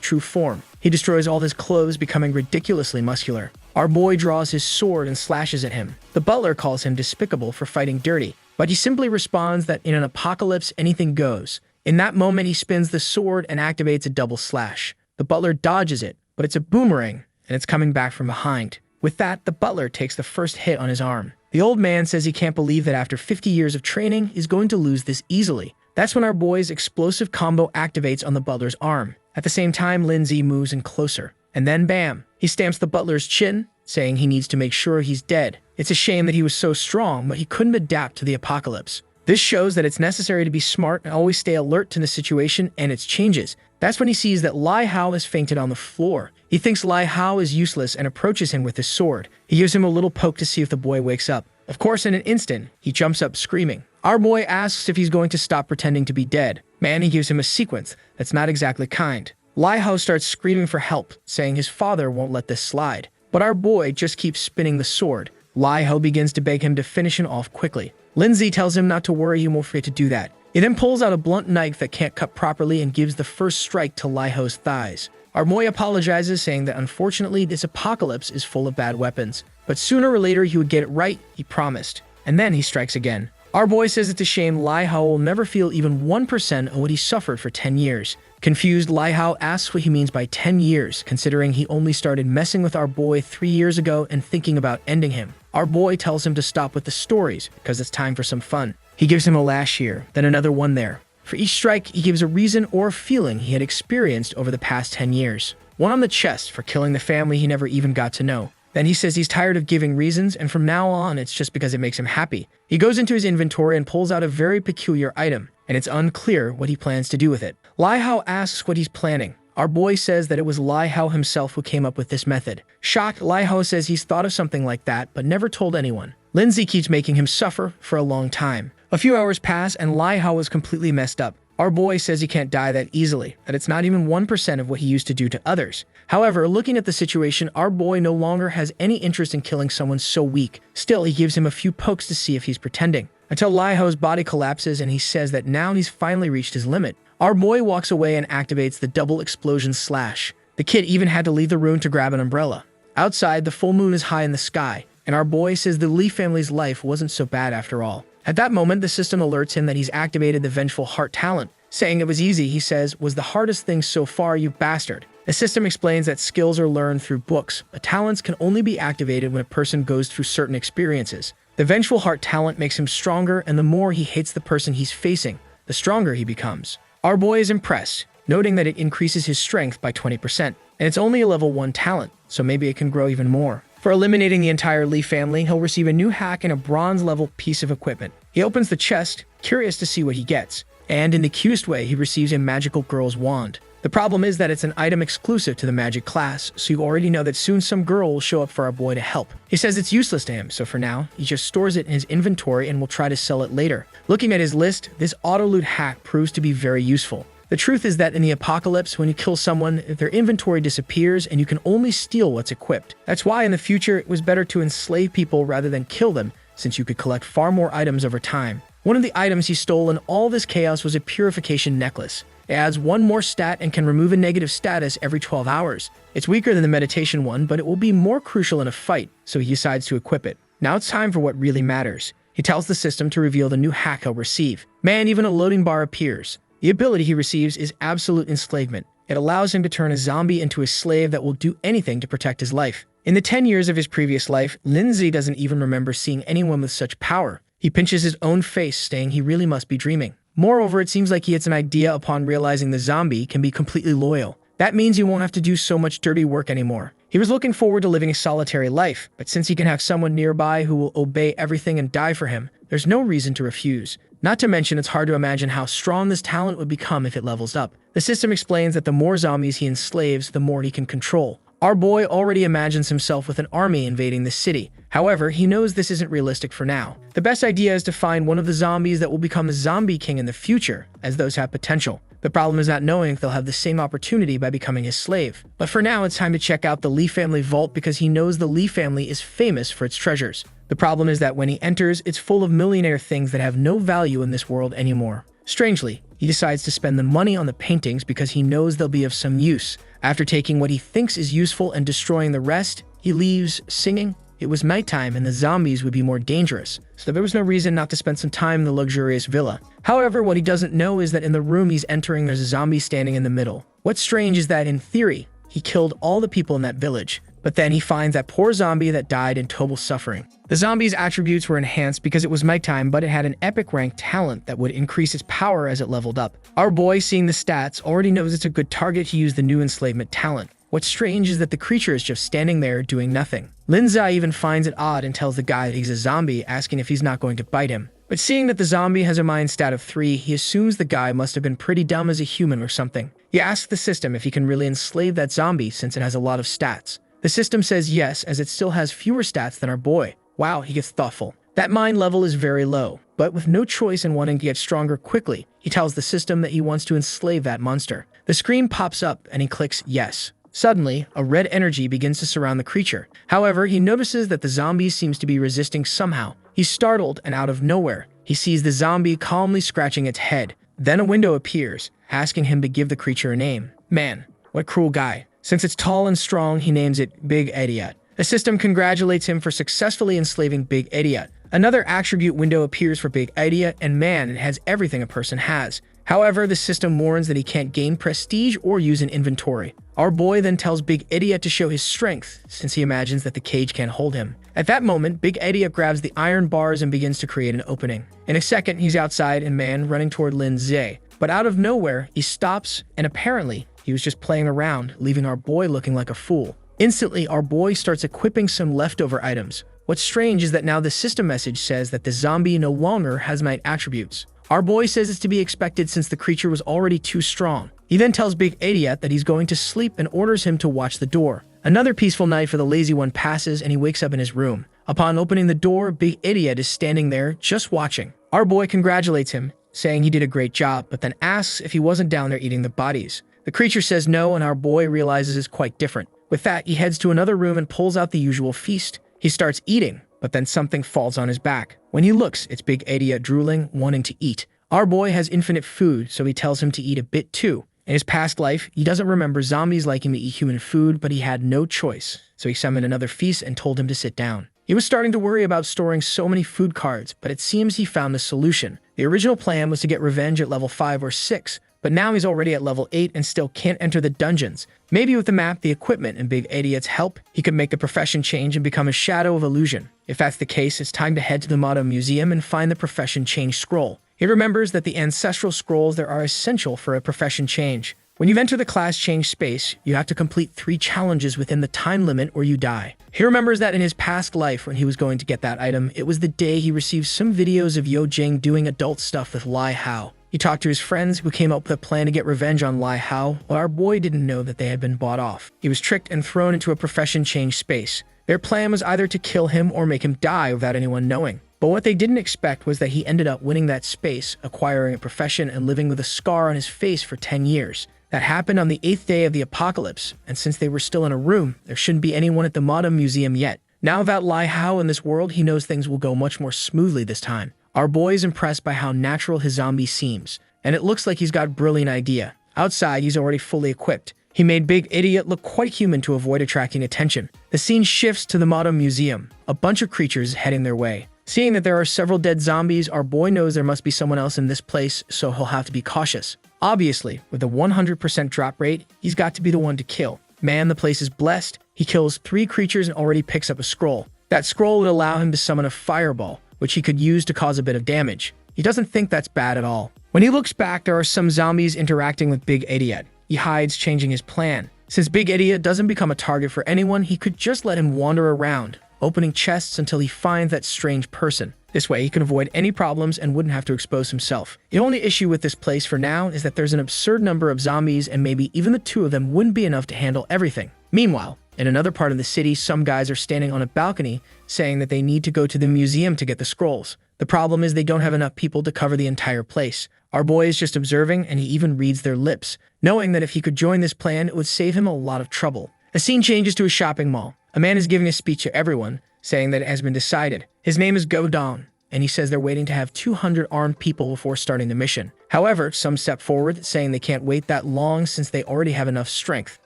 true form. He destroys all his clothes, becoming ridiculously muscular. Our boy draws his sword and slashes at him. The butler calls him despicable for fighting dirty, but he simply responds that in an apocalypse, anything goes. In that moment, he spins the sword and activates a double slash. The butler dodges it, but it's a boomerang, and it's coming back from behind. With that, the butler takes the first hit on his arm. The old man says he can't believe that after 50 years of training, he's going to lose this easily. That's when our boy's explosive combo activates on the butler's arm. At the same time, Lindsay moves in closer. And then bam, he stamps the butler's chin, saying he needs to make sure he's dead. It's a shame that he was so strong, but he couldn't adapt to the apocalypse. This shows that it's necessary to be smart and always stay alert to the situation and its changes. That's when he sees that Lai Ho has fainted on the floor. He thinks Lai Ho is useless and approaches him with his sword. He gives him a little poke to see if the boy wakes up. Of course, in an instant, he jumps up screaming. Our boy asks if he's going to stop pretending to be dead. Man, he gives him a sequence that's not exactly kind. Lai Ho starts screaming for help, saying his father won't let this slide. But our boy just keeps spinning the sword. Lai Ho begins to beg him to finish him off quickly. Lindsay tells him not to worry, he won't forget to do that. He then pulls out a blunt knife that can't cut properly and gives the first strike to Lai Ho's thighs. Our boy apologizes, saying that unfortunately this apocalypse is full of bad weapons. But sooner or later he would get it right, he promised. And then he strikes again. Our boy says it's a shame Lai Ho will never feel even 1% of what he suffered for 10 years. Confused, Lai Ho asks what he means by 10 years, considering he only started messing with our boy 3 years ago and thinking about ending him. Our boy tells him to stop with the stories, because it's time for some fun. He gives him a lash here, then another one there. For each strike, he gives a reason or a feeling he had experienced over the past 10 years. One on the chest for killing the family he never even got to know. Then he says he's tired of giving reasons, and from now on, it's just because it makes him happy. He goes into his inventory and pulls out a very peculiar item, and it's unclear what he plans to do with it. Lai Ho asks what he's planning. Our boy says that it was Lai Ho himself who came up with this method. Shocked, Lai Ho says he's thought of something like that, but never told anyone. Lindsay keeps making him suffer for a long time. A few hours pass, and Lai Ho is completely messed up. Our boy says he can't die that easily, that it's not even 1% of what he used to do to others. However, looking at the situation, our boy no longer has any interest in killing someone so weak. Still, he gives him a few pokes to see if he's pretending, until Lai Ho's body collapses and he says that now he's finally reached his limit. Our boy walks away and activates the double explosion slash. The kid even had to leave the room to grab an umbrella. Outside, the full moon is high in the sky, and our boy says the Li family's life wasn't so bad after all. At that moment, the system alerts him that he's activated the Vengeful Heart talent. Saying it was easy, he says, was the hardest thing so far, you bastard. The system explains that skills are learned through books, but talents can only be activated when a person goes through certain experiences. The vengeful heart talent makes him stronger, and the more he hates the person he's facing, the stronger he becomes. Our boy is impressed, noting that it increases his strength by 20%, and it's only a level 1 talent, so maybe it can grow even more. For eliminating the entire Lee family, he'll receive a new hack and a bronze-level piece of equipment. He opens the chest, curious to see what he gets, and in the cutest way, he receives a magical girl's wand. The problem is that it's an item exclusive to the magic class, so you already know that soon some girl will show up for our boy to help. He says it's useless to him, so for now, he just stores it in his inventory and will try to sell it later. Looking at his list, this auto-loot hack proves to be very useful. The truth is that in the apocalypse, when you kill someone, their inventory disappears and you can only steal what's equipped. That's why in the future, it was better to enslave people rather than kill them, since you could collect far more items over time. One of the items he stole in all this chaos was a purification necklace. It adds one more stat and can remove a negative status every 12 hours. It's weaker than the meditation one, but it will be more crucial in a fight, so he decides to equip it. Now it's time for what really matters. He tells the system to reveal the new hack he'll receive. Man, even a loading bar appears. The ability he receives is absolute enslavement. It allows him to turn a zombie into a slave that will do anything to protect his life. In the 10 years of his previous life, Lindsay doesn't even remember seeing anyone with such power. He pinches his own face, saying he really must be dreaming. Moreover, it seems like he gets an idea upon realizing the zombie can be completely loyal. That means he won't have to do so much dirty work anymore. He was looking forward to living a solitary life, but since he can have someone nearby who will obey everything and die for him, there's no reason to refuse. Not to mention, it's hard to imagine how strong this talent would become if it levels up. The system explains that the more zombies he enslaves, the more he can control. Our boy already imagines himself with an army invading the city. However, he knows this isn't realistic for now. The best idea is to find one of the zombies that will become a zombie king in the future, as those have potential. The problem is not knowing if they'll have the same opportunity by becoming his slave. But for now, it's time to check out the Lee family vault because he knows the Lee family is famous for its treasures. The problem is that when he enters, it's full of millionaire things that have no value in this world anymore. Strangely, he decides to spend the money on the paintings because he knows they'll be of some use. After taking what he thinks is useful and destroying the rest, he leaves, singing. It was nighttime and the zombies would be more dangerous, so there was no reason not to spend some time in the luxurious villa. However, what he doesn't know is that in the room he's entering, there's a zombie standing in the middle. What's strange is that, in theory, he killed all the people in that village, but then he finds that poor zombie that died in total suffering. The zombie's attributes were enhanced because it was nighttime, but it had an epic rank talent that would increase its power as it leveled up. Our boy, seeing the stats, already knows it's a good target to use the new enslavement talent. What's strange is that the creature is just standing there doing nothing. Linzai even finds it odd and tells the guy that he's a zombie, asking if he's not going to bite him. But seeing that the zombie has a mind stat of 3, he assumes the guy must have been pretty dumb as a human or something. He asks the system if he can really enslave that zombie since it has a lot of stats. The system says yes, as it still has fewer stats than our boy. Wow, he gets thoughtful. That mind level is very low, but with no choice in wanting to get stronger quickly, he tells the system that he wants to enslave that monster. The screen pops up and he clicks yes. Suddenly, a red energy begins to surround the creature. However, he notices that the zombie seems to be resisting somehow. He's startled, and out of nowhere, he sees the zombie calmly scratching its head. Then a window appears, asking him to give the creature a name. Man, what cruel guy. Since it's tall and strong, he names it Big Idiot. The system congratulates him for successfully enslaving Big Idiot. Another attribute window appears for Big Idiot, and man, it has everything a person has. However, the system warns that he can't gain prestige or use an inventory. Our boy then tells Big Idiot to show his strength, since he imagines that the cage can't hold him. At that moment, Big Idiot grabs the iron bars and begins to create an opening. In a second, he's outside and man running toward Lin Zhe. But out of nowhere, he stops, and apparently, he was just playing around, leaving our boy looking like a fool. Instantly, our boy starts equipping some leftover items. What's strange is that now the system message says that the zombie no longer has might attributes. Our boy says it's to be expected since the creature was already too strong. He then tells Big Idiot that he's going to sleep and orders him to watch the door. Another peaceful night for the lazy one passes and he wakes up in his room. Upon opening the door, Big Idiot is standing there, just watching. Our boy congratulates him, saying he did a great job, but then asks if he wasn't down there eating the bodies. The creature says no, and our boy realizes it's quite different. With that, he heads to another room and pulls out the usual feast. He starts eating, but then something falls on his back. When he looks, it's Big Idiot drooling, wanting to eat. Our boy has infinite food, so he tells him to eat a bit too. In his past life, he doesn't remember zombies liking to eat human food, but he had no choice, so he summoned another feast and told him to sit down. He was starting to worry about storing so many food cards, but it seems he found a solution. The original plan was to get revenge at level 5 or 6, but now he's already at level 8 and still can't enter the dungeons. Maybe with the map, the equipment, and Big Idiot's help, he could make the profession change and become a shadow of illusion. If that's the case, it's time to head to the Manga Museum and find the profession change scroll. He remembers that the ancestral scrolls there are essential for a profession change. When you enter the class change space, you have to complete 3 challenges within the time limit or you die. He remembers that in his past life when he was going to get that item, it was the day he received some videos of Yo Jing doing adult stuff with Lai Hao. He talked to his friends who came up with a plan to get revenge on Lai Hao, while our boy didn't know that they had been bought off. He was tricked and thrown into a profession change space. Their plan was either to kill him or make him die without anyone knowing. But what they didn't expect was that he ended up winning that space, acquiring a profession and living with a scar on his face for 10 years. That happened on the 8th day of the apocalypse, and since they were still in a room, there shouldn't be anyone at the Manga Museum yet. Now without Lai Hao in this world, he knows things will go much more smoothly this time. Our boy is impressed by how natural his zombie seems, and it looks like he's got a brilliant idea. Outside, he's already fully equipped. He made Big Idiot look quite human to avoid attracting attention. The scene shifts to the Manga Museum, a bunch of creatures heading their way. Seeing that there are several dead zombies, our boy knows there must be someone else in this place, so he'll have to be cautious. Obviously, with a 100% drop rate, he's got to be the one to kill. Man, the place is blessed. He kills 3 creatures and already picks up a scroll. That scroll would allow him to summon a fireball, which he could use to cause a bit of damage. He doesn't think that's bad at all. When he looks back, there are some zombies interacting with Big Idiot. He hides, changing his plan. Since Big Idiot doesn't become a target for anyone, he could just let him wander around, opening chests until he finds that strange person. This way, he can avoid any problems and wouldn't have to expose himself. The only issue with this place for now is that there's an absurd number of zombies and maybe even the 2 of them wouldn't be enough to handle everything. Meanwhile, in another part of the city, some guys are standing on a balcony saying that they need to go to the museum to get the scrolls. The problem is they don't have enough people to cover the entire place. Our boy is just observing and he even reads their lips, knowing that if he could join this plan, it would save him a lot of trouble. The scene changes to a shopping mall. A man is giving a speech to everyone, saying that it has been decided. His name is Go Dong, and he says they're waiting to have 200 armed people before starting the mission. However, some step forward, saying they can't wait that long since they already have enough strength.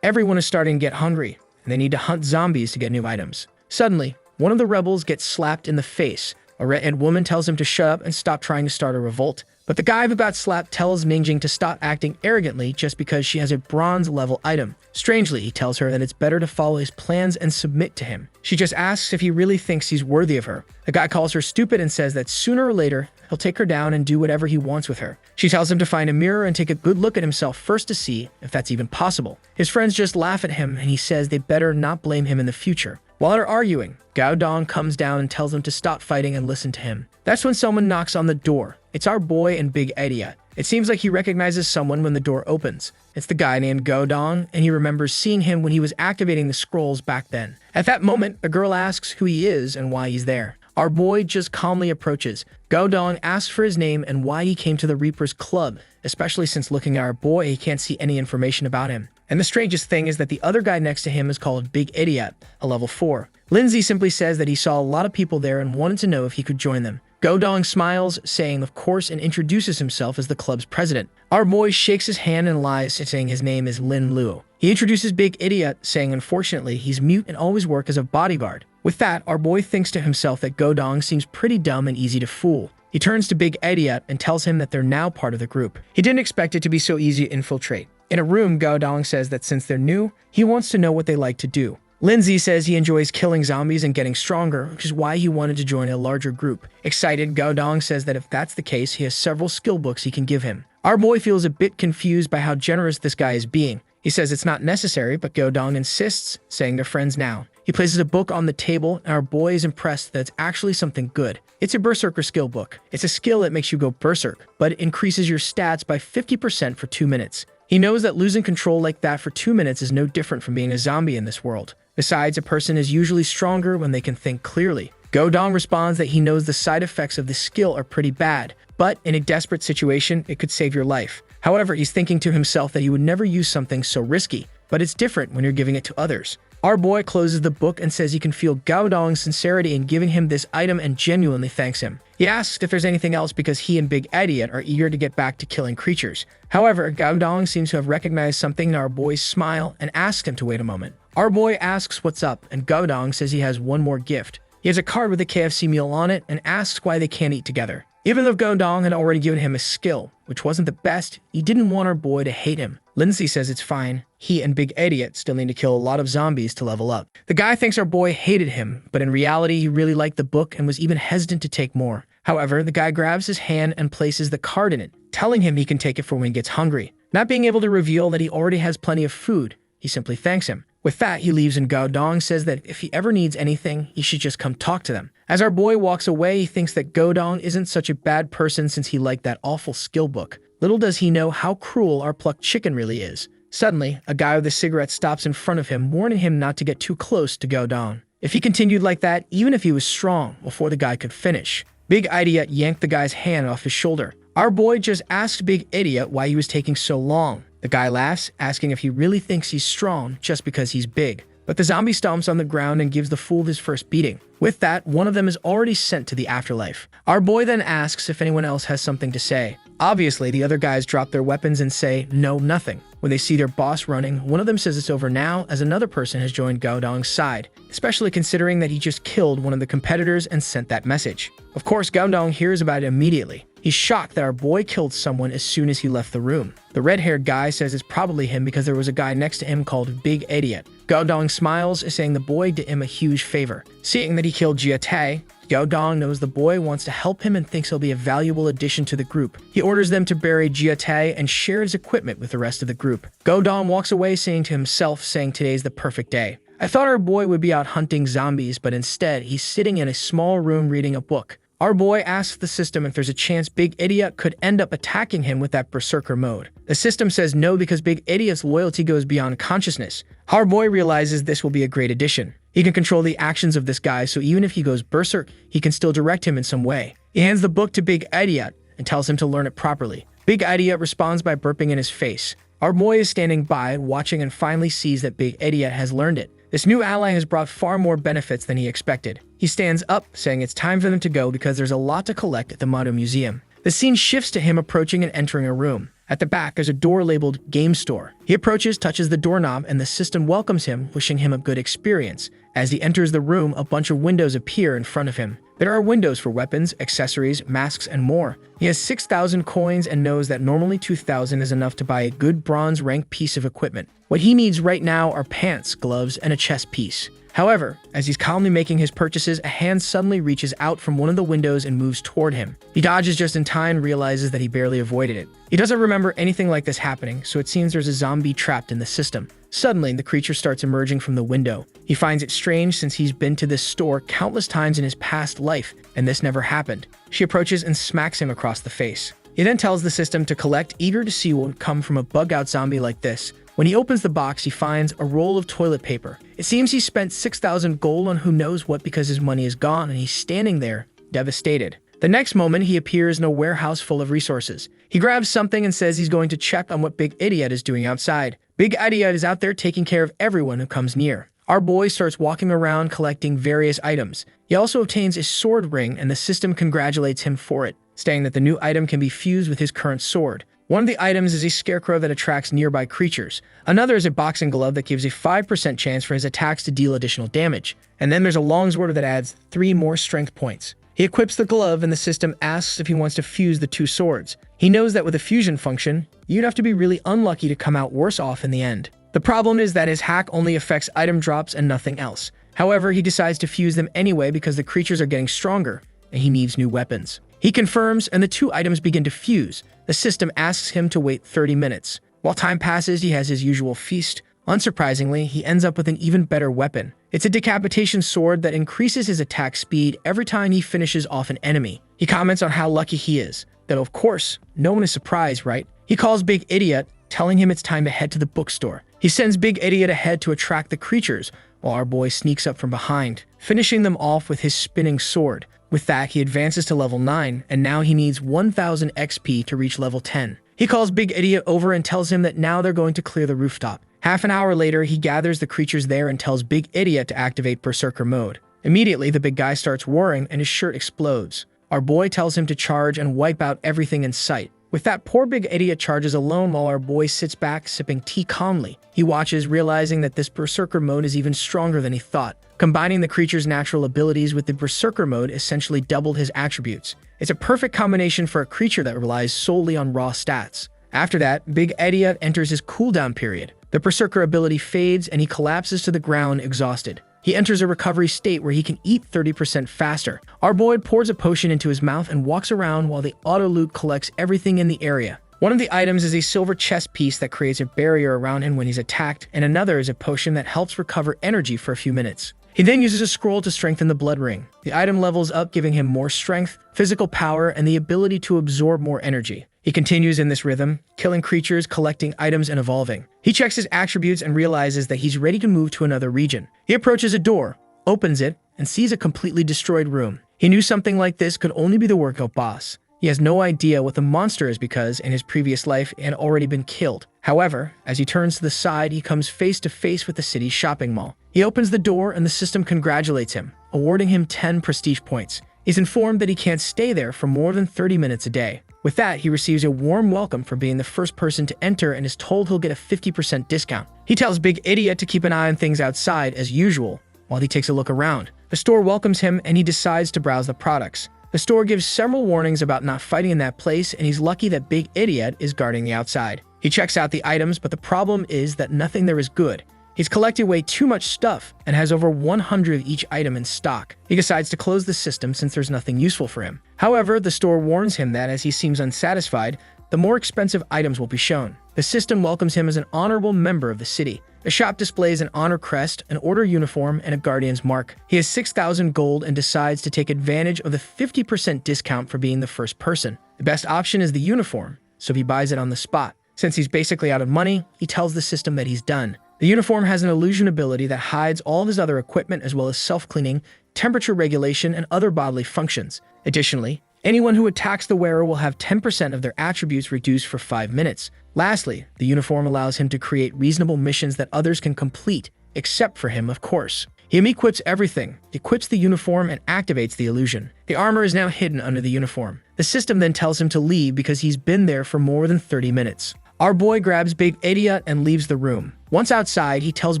Everyone is starting to get hungry, and they need to hunt zombies to get new items. Suddenly, one of the rebels gets slapped in the face. A red-haired woman tells him to shut up and stop trying to start a revolt. But the guy who got slapped tells Mingjing to stop acting arrogantly just because she has a bronze-level item. Strangely, he tells her that it's better to follow his plans and submit to him. She just asks if he really thinks he's worthy of her. The guy calls her stupid and says that sooner or later, he'll take her down and do whatever he wants with her. She tells him to find a mirror and take a good look at himself first to see if that's even possible. His friends just laugh at him and he says they better not blame him in the future. While they're arguing, Gao Dong comes down and tells them to stop fighting and listen to him. That's when someone knocks on the door. It's our boy and Big Idiot. It seems like he recognizes someone when the door opens. It's the guy named Go Dong, and he remembers seeing him when he was activating the scrolls back then. At that moment, the girl asks who he is and why he's there. Our boy just calmly approaches. Go Dong asks for his name and why he came to the Reaper's Club, especially since looking at our boy, he can't see any information about him. And the strangest thing is that the other guy next to him is called Big Idiot, a level 4. Lindsay simply says that he saw a lot of people there and wanted to know if he could join them. Go Dong smiles, saying of course, and introduces himself as the club's president. Our boy shakes his hand and lies, saying his name is Lin Luo. He introduces Big Idiot, saying unfortunately he's mute and always work as a bodyguard. With that, our boy thinks to himself that Go Dong seems pretty dumb and easy to fool. He turns to Big Idiot and tells him that they're now part of the group. He didn't expect it to be so easy to infiltrate. In a room, Go Dong says that since they're new, he wants to know what they like to do. Lindsay says he enjoys killing zombies and getting stronger, which is why he wanted to join a larger group. Excited, Go Dong says that if that's the case, he has several skill books he can give him. Our boy feels a bit confused by how generous this guy is being. He says it's not necessary, but Go Dong insists, saying they're friends now. He places a book on the table, and our boy is impressed that it's actually something good. It's a Berserker skill book. It's a skill that makes you go berserk, but it increases your stats by 50% for 2 minutes. He knows that losing control like that for 2 minutes is no different from being a zombie in this world. Besides, a person is usually stronger when they can think clearly. Go Dong responds that he knows the side effects of this skill are pretty bad, but in a desperate situation, it could save your life. However, he's thinking to himself that he would never use something so risky, but it's different when you're giving it to others. Our boy closes the book and says he can feel Gao Dong's sincerity in giving him this item and genuinely thanks him. He asks if there's anything else because he and Big Idiot are eager to get back to killing creatures. However, Gao Dong seems to have recognized something in our boy's smile and asks him to wait a moment. Our boy asks what's up, and Gao Dong says he has one more gift. He has a card with a KFC meal on it and asks why they can't eat together. Even though Go Dong had already given him a skill, which wasn't the best. He didn't want our boy to hate him. Lindsay says it's fine. He and Big Idiot still need to kill a lot of zombies to level up. The guy thinks our boy hated him, but in reality, he really liked the book and was even hesitant to take more. However, the guy grabs his hand and places the card in it, telling him he can take it for when he gets hungry. Not being able to reveal that he already has plenty of food, he simply thanks him. With that, he leaves and Gao Dong says that if he ever needs anything, he should just come talk to them. As our boy walks away, he thinks that Gao Dong isn't such a bad person since he liked that awful skill book. Little does he know how cruel our plucked chicken really is. Suddenly, a guy with a cigarette stops in front of him, warning him not to get too close to Gao Dong. If he continued like that, even if he was strong, before the guy could finish. Big Idiot yanked the guy's hand off his shoulder. Our boy just asked Big Idiot why he was taking so long. The guy laughs, asking if he really thinks he's strong just because he's big. But the zombie stomps on the ground and gives the fool his first beating. With that, one of them is already sent to the afterlife. Our boy then asks if anyone else has something to say. Obviously, the other guys drop their weapons and say, no, nothing. When they see their boss running, one of them says it's over now as another person has joined Gao Dong's side, especially considering that he just killed one of the competitors and sent that message. Of course, Gao Dong hears about it immediately. He's shocked that our boy killed someone as soon as he left the room. The red-haired guy says it's probably him because there was a guy next to him called Big Idiot. Gao Dong smiles, saying the boy did him a huge favor. Seeing that he killed Jia Tai, Gao Dong knows the boy wants to help him and thinks he'll be a valuable addition to the group. He orders them to bury Jia Tai and share his equipment with the rest of the group. Gao Dong walks away saying to himself, today's the perfect day. I thought our boy would be out hunting zombies, but instead he's sitting in a small room reading a book. Our boy asks the system if there's a chance Big Idiot could end up attacking him with that berserker mode. The system says no because Big Idiot's loyalty goes beyond consciousness. Our boy realizes this will be a great addition. He can control the actions of this guy, so even if he goes berserk, he can still direct him in some way. He hands the book to Big Idiot and tells him to learn it properly. Big Idiot responds by burping in his face. Our boy is standing by, watching, and finally sees that Big Idiot has learned it. This new ally has brought far more benefits than he expected. He stands up, saying it's time for them to go because there's a lot to collect at the Mado Museum. The scene shifts to him approaching and entering a room. At the back, there's a door labeled Game Store. He approaches, touches the doorknob, and the system welcomes him, wishing him a good experience. As he enters the room, a bunch of windows appear in front of him. There are windows for weapons, accessories, masks, and more. He has 6,000 coins and knows that normally 2,000 is enough to buy a good bronze rank piece of equipment. What he needs right now are pants, gloves, and a chest piece. However, as he's calmly making his purchases, a hand suddenly reaches out from one of the windows and moves toward him. He dodges just in time and realizes that he barely avoided it. He doesn't remember anything like this happening, so it seems there's a zombie trapped in the system. Suddenly, the creature starts emerging from the window. He finds it strange since he's been to this store countless times in his past life, and this never happened. She approaches and smacks him across the face. He then tells the system to collect, eager to see what would come from a bug-out zombie like this. When he opens the box, he finds a roll of toilet paper. It seems he spent 6,000 gold on who knows what because his money is gone and he's standing there, devastated. The next moment, he appears in a warehouse full of resources. He grabs something and says he's going to check on what Big Idiot is doing outside. Big Idiot is out there taking care of everyone who comes near. Our boy starts walking around collecting various items. He also obtains a sword ring and the system congratulates him for it, saying that the new item can be fused with his current sword. One of the items is a scarecrow that attracts nearby creatures. Another is a boxing glove that gives a 5% chance for his attacks to deal additional damage. And then there's a longsword that adds 3 more strength points. He equips the glove and the system asks if he wants to fuse the 2 swords. He knows that with a fusion function, you'd have to be really unlucky to come out worse off in the end. The problem is that his hack only affects item drops and nothing else. However, he decides to fuse them anyway because the creatures are getting stronger and he needs new weapons. He confirms and the 2 items begin to fuse. The system asks him to wait 30 minutes. While time passes, he has his usual feast. Unsurprisingly, he ends up with an even better weapon. It's a decapitation sword that increases his attack speed every time he finishes off an enemy. He comments on how lucky he is. That of course, no one is surprised, right? He calls Big Idiot, telling him it's time to head to the bookstore. He sends Big Idiot ahead to attract the creatures, while our boy sneaks up from behind, finishing them off with his spinning sword. With that, he advances to level 9, and now he needs 1,000 XP to reach level 10. He calls Big Idiot over and tells him that now they're going to clear the rooftop. Half an hour later, he gathers the creatures there and tells Big Idiot to activate Berserker mode. Immediately, the big guy starts roaring and his shirt explodes. Our boy tells him to charge and wipe out everything in sight. With that, poor big idiot charges alone while our boy sits back, sipping tea calmly. He watches, realizing that this berserker mode is even stronger than he thought. Combining the creature's natural abilities with the berserker mode essentially doubled his attributes. It's a perfect combination for a creature that relies solely on raw stats. After that, Big Idiot enters his cooldown period. The berserker ability fades and he collapses to the ground exhausted. He enters a recovery state where he can eat 30% faster. Our boy pours a potion into his mouth and walks around while the auto-loot collects everything in the area. One of the items is a silver chest piece that creates a barrier around him when he's attacked, and another is a potion that helps recover energy for a few minutes. He then uses a scroll to strengthen the blood ring. The item levels up, giving him more strength, physical power, and the ability to absorb more energy. He continues in this rhythm, killing creatures, collecting items, and evolving. He checks his attributes and realizes that he's ready to move to another region. He approaches a door, opens it, and sees a completely destroyed room. He knew something like this could only be the work of boss. He has no idea what the monster is because in his previous life it had already been killed. However, as he turns to the side, he comes face to face with the city's shopping mall. He opens the door and the system congratulates him, awarding him 10 prestige points. He's informed that he can't stay there for more than 30 minutes a day. With that, he receives a warm welcome for being the first person to enter and is told he'll get a 50% discount. He tells Big Idiot to keep an eye on things outside as usual while he takes a look around. The store welcomes him and he decides to browse the products. The store gives several warnings about not fighting in that place, and he's lucky that Big Idiot is guarding the outside. He checks out the items, but the problem is that nothing there is good. He's collected way too much stuff and has over 100 of each item in stock. He decides to close the system since there's nothing useful for him. However, the store warns him that as he seems unsatisfied, the more expensive items will be shown. The system welcomes him as an honorable member of the city. The shop displays an honor crest, an order uniform, and a guardian's mark. He has 6,000 gold and decides to take advantage of the 50% discount for being the first person. The best option is the uniform, so he buys it on the spot. Since he's basically out of money, he tells the system that he's done. The uniform has an illusion ability that hides all of his other equipment as well as self-cleaning, temperature regulation, and other bodily functions. Additionally, anyone who attacks the wearer will have 10% of their attributes reduced for 5 minutes. Lastly, the uniform allows him to create reasonable missions that others can complete, except for him, of course. He equips everything, equips the uniform, and activates the illusion. The armor is now hidden under the uniform. The system then tells him to leave because he's been there for more than 30 minutes. Our boy grabs Big Idiot and leaves the room. Once outside, he tells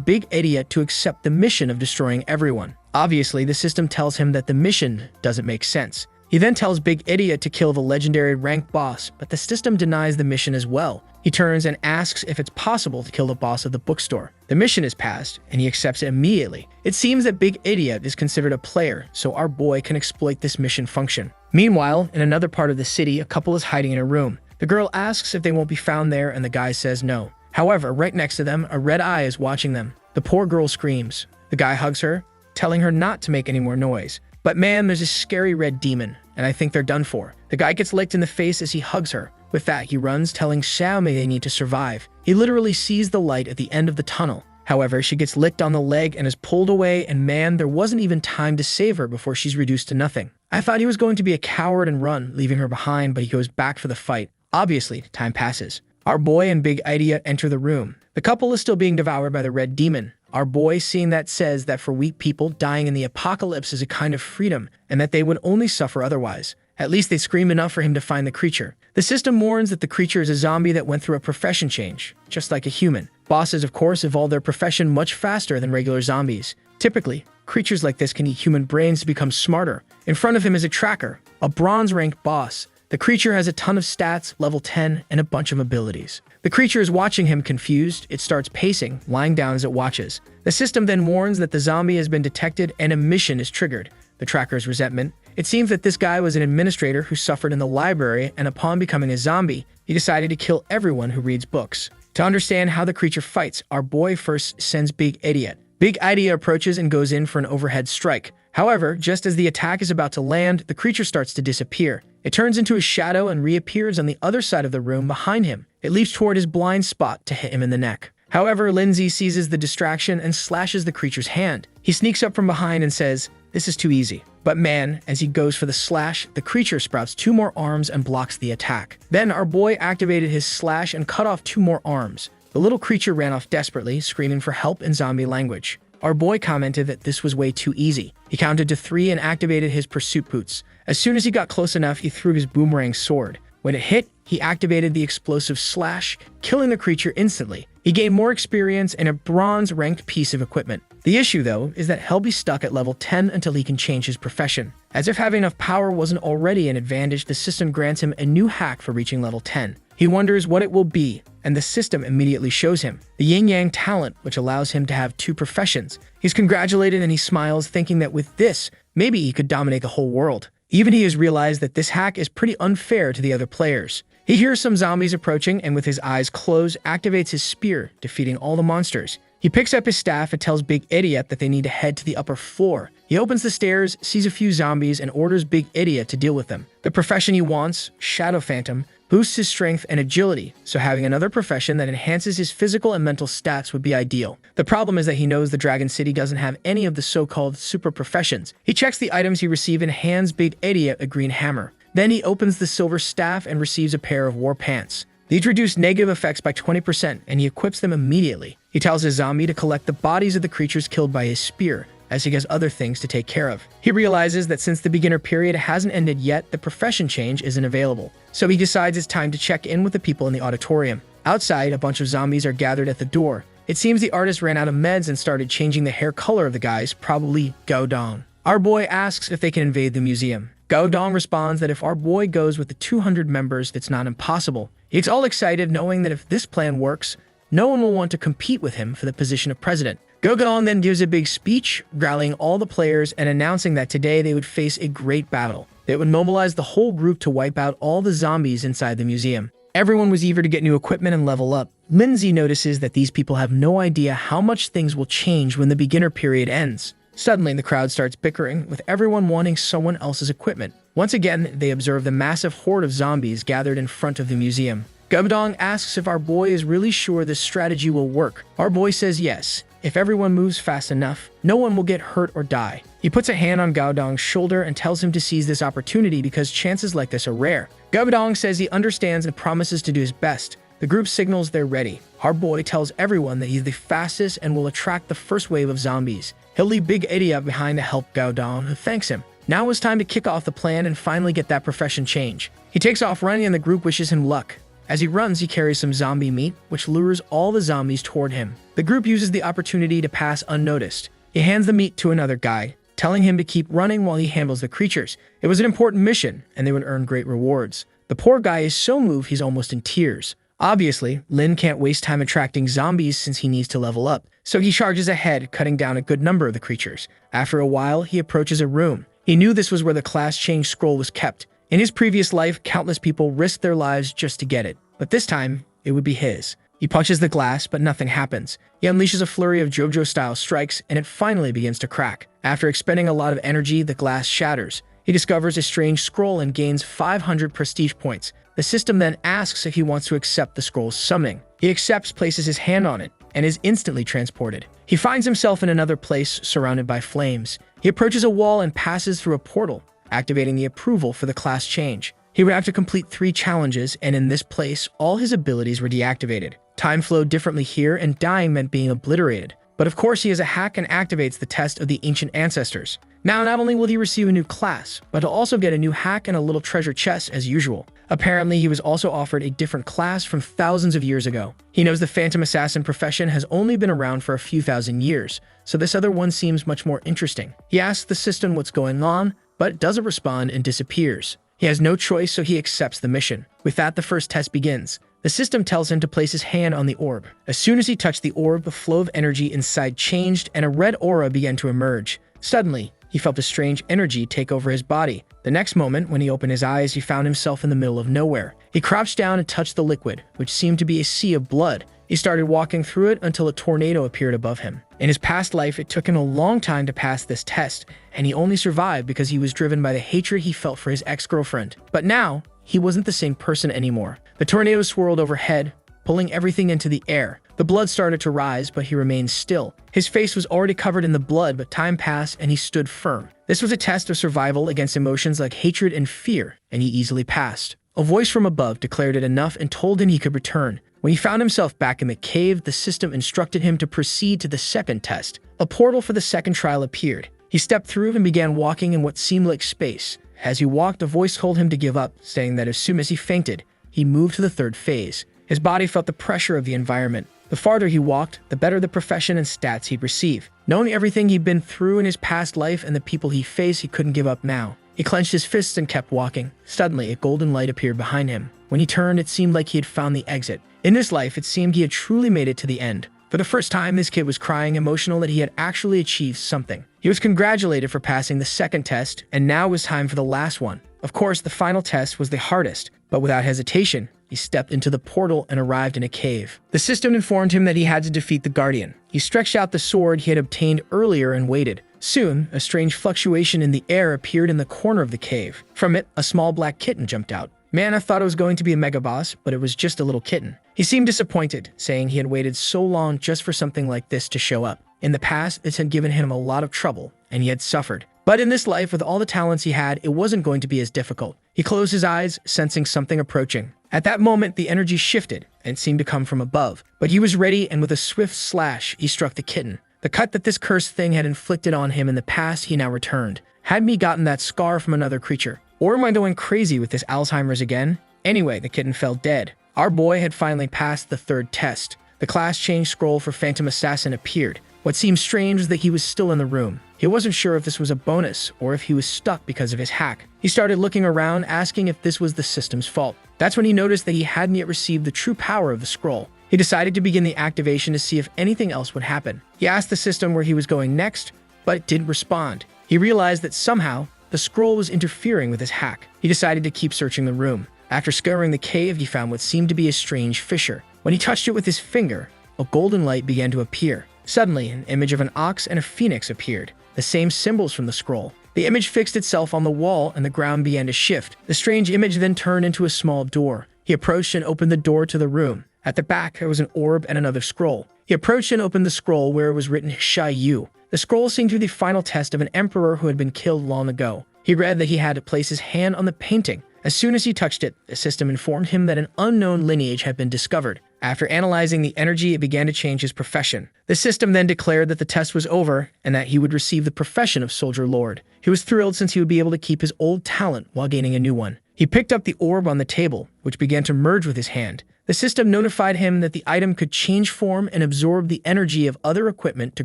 Big Idiot to accept the mission of destroying everyone. Obviously, the system tells him that the mission doesn't make sense. He then tells Big Idiot to kill the legendary rank boss, but the system denies the mission as well. He turns and asks if it's possible to kill the boss of the bookstore. The mission is passed, and he accepts it immediately. It seems that Big Idiot is considered a player, so our boy can exploit this mission function. Meanwhile, in another part of the city, a couple is hiding in a room. The girl asks if they won't be found there, and the guy says no. However, right next to them, a red eye is watching them. The poor girl screams. The guy hugs her, telling her not to make any more noise. But man, there's a scary red demon, and I think they're done for. The guy gets licked in the face as he hugs her. With that, he runs, telling Xiaomei they need to survive. He literally sees the light at the end of the tunnel. However, she gets licked on the leg and is pulled away, and man, there wasn't even time to save her before she's reduced to nothing. I thought he was going to be a coward and run, leaving her behind, but he goes back for the fight. Obviously, time passes. Our boy and Big Idiot enter the room. The couple is still being devoured by the red demon. Our boy, seeing that, says that for weak people, dying in the apocalypse is a kind of freedom, and that they would only suffer otherwise. At least they scream enough for him to find the creature. The system warns that the creature is a zombie that went through a profession change, just like a human. Bosses, of course, evolve their profession much faster than regular zombies. Typically, creatures like this can eat human brains to become smarter. In front of him is a tracker, a bronze-ranked boss. The creature has a ton of stats, level 10, and a bunch of abilities. The creature is watching him confused. It starts pacing, lying down as it watches. The system then warns that the zombie has been detected and a mission is triggered. The tracker's resentment. It seems that this guy was an administrator who suffered in the library, and upon becoming a zombie, he decided to kill everyone who reads books. To understand how the creature fights, our boy first sends Big Idiot. Big Idiot approaches and goes in for an overhead strike. However, just as the attack is about to land, the creature starts to disappear. It turns into a shadow and reappears on the other side of the room behind him. It leaps toward his blind spot to hit him in the neck. However, Lindsay seizes the distraction and slashes the creature's hand. He sneaks up from behind and says, "This is too easy." But man, as he goes for the slash, the creature sprouts 2 more arms and blocks the attack. Then our boy activated his slash and cut off 2 more arms. The little creature ran off desperately, screaming for help in zombie language. Our boy commented that this was way too easy. He counted to 3 and activated his pursuit boots. As soon as he got close enough, he threw his boomerang sword. When it hit, he activated the explosive slash, killing the creature instantly. He gained more experience and a bronze-ranked piece of equipment. The issue, though, is that he'll be stuck at level 10 until he can change his profession. As if having enough power wasn't already an advantage, the system grants him a new hack for reaching level 10. He wonders what it will be, and the system immediately shows him the yin-yang talent, which allows him to have 2 professions. He's congratulated and he smiles, thinking that with this, maybe he could dominate the whole world. Even he has realized that this hack is pretty unfair to the other players. He hears some zombies approaching and with his eyes closed, activates his spear, defeating all the monsters. He picks up his staff and tells Big Idiot that they need to head to the upper floor. He opens the stairs, sees a few zombies, and orders Big Idiot to deal with them. The profession he wants, Shadow Phantom, boosts his strength and agility, so having another profession that enhances his physical and mental stats would be ideal. The problem is that he knows the Dragon City doesn't have any of the so-called super professions. He checks the items he received and hands Big Idiot a green hammer. Then he opens the silver staff and receives a pair of war pants. These reduce negative effects by 20%, and he equips them immediately. He tells his zombie to collect the bodies of the creatures killed by his spear, as he has other things to take care of. He realizes that since the beginner period hasn't ended yet, the profession change isn't available. So he decides it's time to check in with the people in the auditorium. Outside, a bunch of zombies are gathered at the door. It seems the artist ran out of meds and started changing the hair color of the guys, probably Gao Dong. Our boy asks if they can invade the museum. Gao Dong responds that if our boy goes with the 200 members, it's not impossible. He gets all excited knowing that if this plan works, no one will want to compete with him for the position of president. Gao Dong then gives a big speech, rallying all the players and announcing that today they would face a great battle. They would mobilize the whole group to wipe out all the zombies inside the museum. Everyone was eager to get new equipment and level up. Lindsay notices that these people have no idea how much things will change when the beginner period ends. Suddenly, the crowd starts bickering, with everyone wanting someone else's equipment. Once again, they observe the massive horde of zombies gathered in front of the museum. Gao Dong asks if our boy is really sure this strategy will work. Our boy says yes. If everyone moves fast enough, no one will get hurt or die. He puts a hand on Gao Dong's shoulder and tells him to seize this opportunity because chances like this are rare. Gao Dong says he understands and promises to do his best. The group signals they're ready. Our boy tells everyone that he's the fastest and will attract the first wave of zombies. He'll leave Big Idiot behind to help Gao Dong, who thanks him. Now it's time to kick off the plan and finally get that profession change. He takes off running and the group wishes him luck. As he runs, he carries some zombie meat, which lures all the zombies toward him. The group uses the opportunity to pass unnoticed. He hands the meat to another guy, telling him to keep running while he handles the creatures. It was an important mission, and they would earn great rewards. The poor guy is so moved he's almost in tears. Obviously, Lin can't waste time attracting zombies since he needs to level up, so he charges ahead, cutting down a good number of the creatures. After a while, he approaches a room. He knew this was where the class change scroll was kept. In his previous life, countless people risked their lives just to get it, but this time, it would be his. He punches the glass, but nothing happens. He unleashes a flurry of JoJo-style strikes, and it finally begins to crack. After expending a lot of energy, the glass shatters. He discovers a strange scroll and gains 500 prestige points. The system then asks if he wants to accept the scroll's summoning. He accepts, places his hand on it, and is instantly transported. He finds himself in another place surrounded by flames. He approaches a wall and passes through a portal, activating the approval for the class change. He would have to complete 3 challenges, and in this place, all his abilities were deactivated. Time flowed differently here, and dying meant being obliterated. But of course, he has a hack and activates the test of the ancient ancestors. Now, not only will he receive a new class, but he'll also get a new hack and a little treasure chest as usual. Apparently, he was also offered a different class from thousands of years ago. He knows the Phantom Assassin profession has only been around for a few thousand years, so this other one seems much more interesting. He asks the system what's going on, but doesn't respond and disappears. He has no choice, so he accepts the mission. With that, the first test begins. The system tells him to place his hand on the orb. As soon as he touched the orb, the flow of energy inside changed and a red aura began to emerge. Suddenly, he felt a strange energy take over his body. The next moment, when he opened his eyes, he found himself in the middle of nowhere. He crouched down and touched the liquid, which seemed to be a sea of blood. He started walking through it until a tornado appeared above him. In his past life, it took him a long time to pass this test, and he only survived because he was driven by the hatred he felt for his ex-girlfriend. But now, he wasn't the same person anymore. The tornado swirled overhead, pulling everything into the air. The blood started to rise, but he remained still. His face was already covered in the blood, but time passed and he stood firm. This was a test of survival against emotions like hatred and fear, and he easily passed. A voice from above declared it enough and told him he could return. When he found himself back in the cave, the system instructed him to proceed to the second test. A portal for the second trial appeared. He stepped through and began walking in what seemed like space. As he walked, a voice told him to give up, saying that as soon as he fainted, he'd move to the third phase. His body felt the pressure of the environment. The farther he walked, the better the profession and stats he'd receive. Knowing everything he'd been through in his past life and the people he faced, he couldn't give up now. He clenched his fists and kept walking. Suddenly, a golden light appeared behind him. When he turned, it seemed like he had found the exit. In this life, it seemed he had truly made it to the end. For the first time, this kid was crying, emotional that he had actually achieved something. He was congratulated for passing the second test, and now it was time for the last one. Of course, the final test was the hardest, but without hesitation, he stepped into the portal and arrived in a cave. The system informed him that he had to defeat the Guardian. He stretched out the sword he had obtained earlier and waited. Soon, a strange fluctuation in the air appeared in the corner of the cave. From it, a small black kitten jumped out. Man, I thought it was going to be a mega boss, but it was just a little kitten. He seemed disappointed, saying he had waited so long just for something like this to show up. In the past, this had given him a lot of trouble, and he had suffered. But in this life, with all the talents he had, it wasn't going to be as difficult. He closed his eyes, sensing something approaching. At that moment, the energy shifted and seemed to come from above. But he was ready, and with a swift slash, he struck the kitten. The cut that this cursed thing had inflicted on him in the past, he now returned. Had me gotten that scar from another creature? Or am I going crazy with this Alzheimer's again? Anyway, the kitten fell dead. Our boy had finally passed the third test. The class change scroll for Phantom Assassin appeared. What seemed strange was that he was still in the room. He wasn't sure if this was a bonus or if he was stuck because of his hack. He started looking around, asking if this was the system's fault. That's when he noticed that he hadn't yet received the true power of the scroll. He decided to begin the activation to see if anything else would happen. He asked the system where he was going next, but it didn't respond. He realized that somehow, the scroll was interfering with his hack. He decided to keep searching the room. After scouring the cave, he found what seemed to be a strange fissure. When he touched it with his finger, a golden light began to appear. Suddenly, an image of an ox and a phoenix appeared, the same symbols from the scroll. The image fixed itself on the wall and the ground began to shift. The strange image then turned into a small door. He approached and opened the door to the room. At the back, there was an orb and another scroll. He approached and opened the scroll where it was written Shai Yu. The scroll seemed to be the final test of an emperor who had been killed long ago. He read that he had to place his hand on the painting. As soon as he touched it, the system informed him that an unknown lineage had been discovered. After analyzing the energy, it began to change his profession. The system then declared that the test was over and that he would receive the profession of Soldier Lord. He was thrilled since he would be able to keep his old talent while gaining a new one. He picked up the orb on the table, which began to merge with his hand. The system notified him that the item could change form and absorb the energy of other equipment to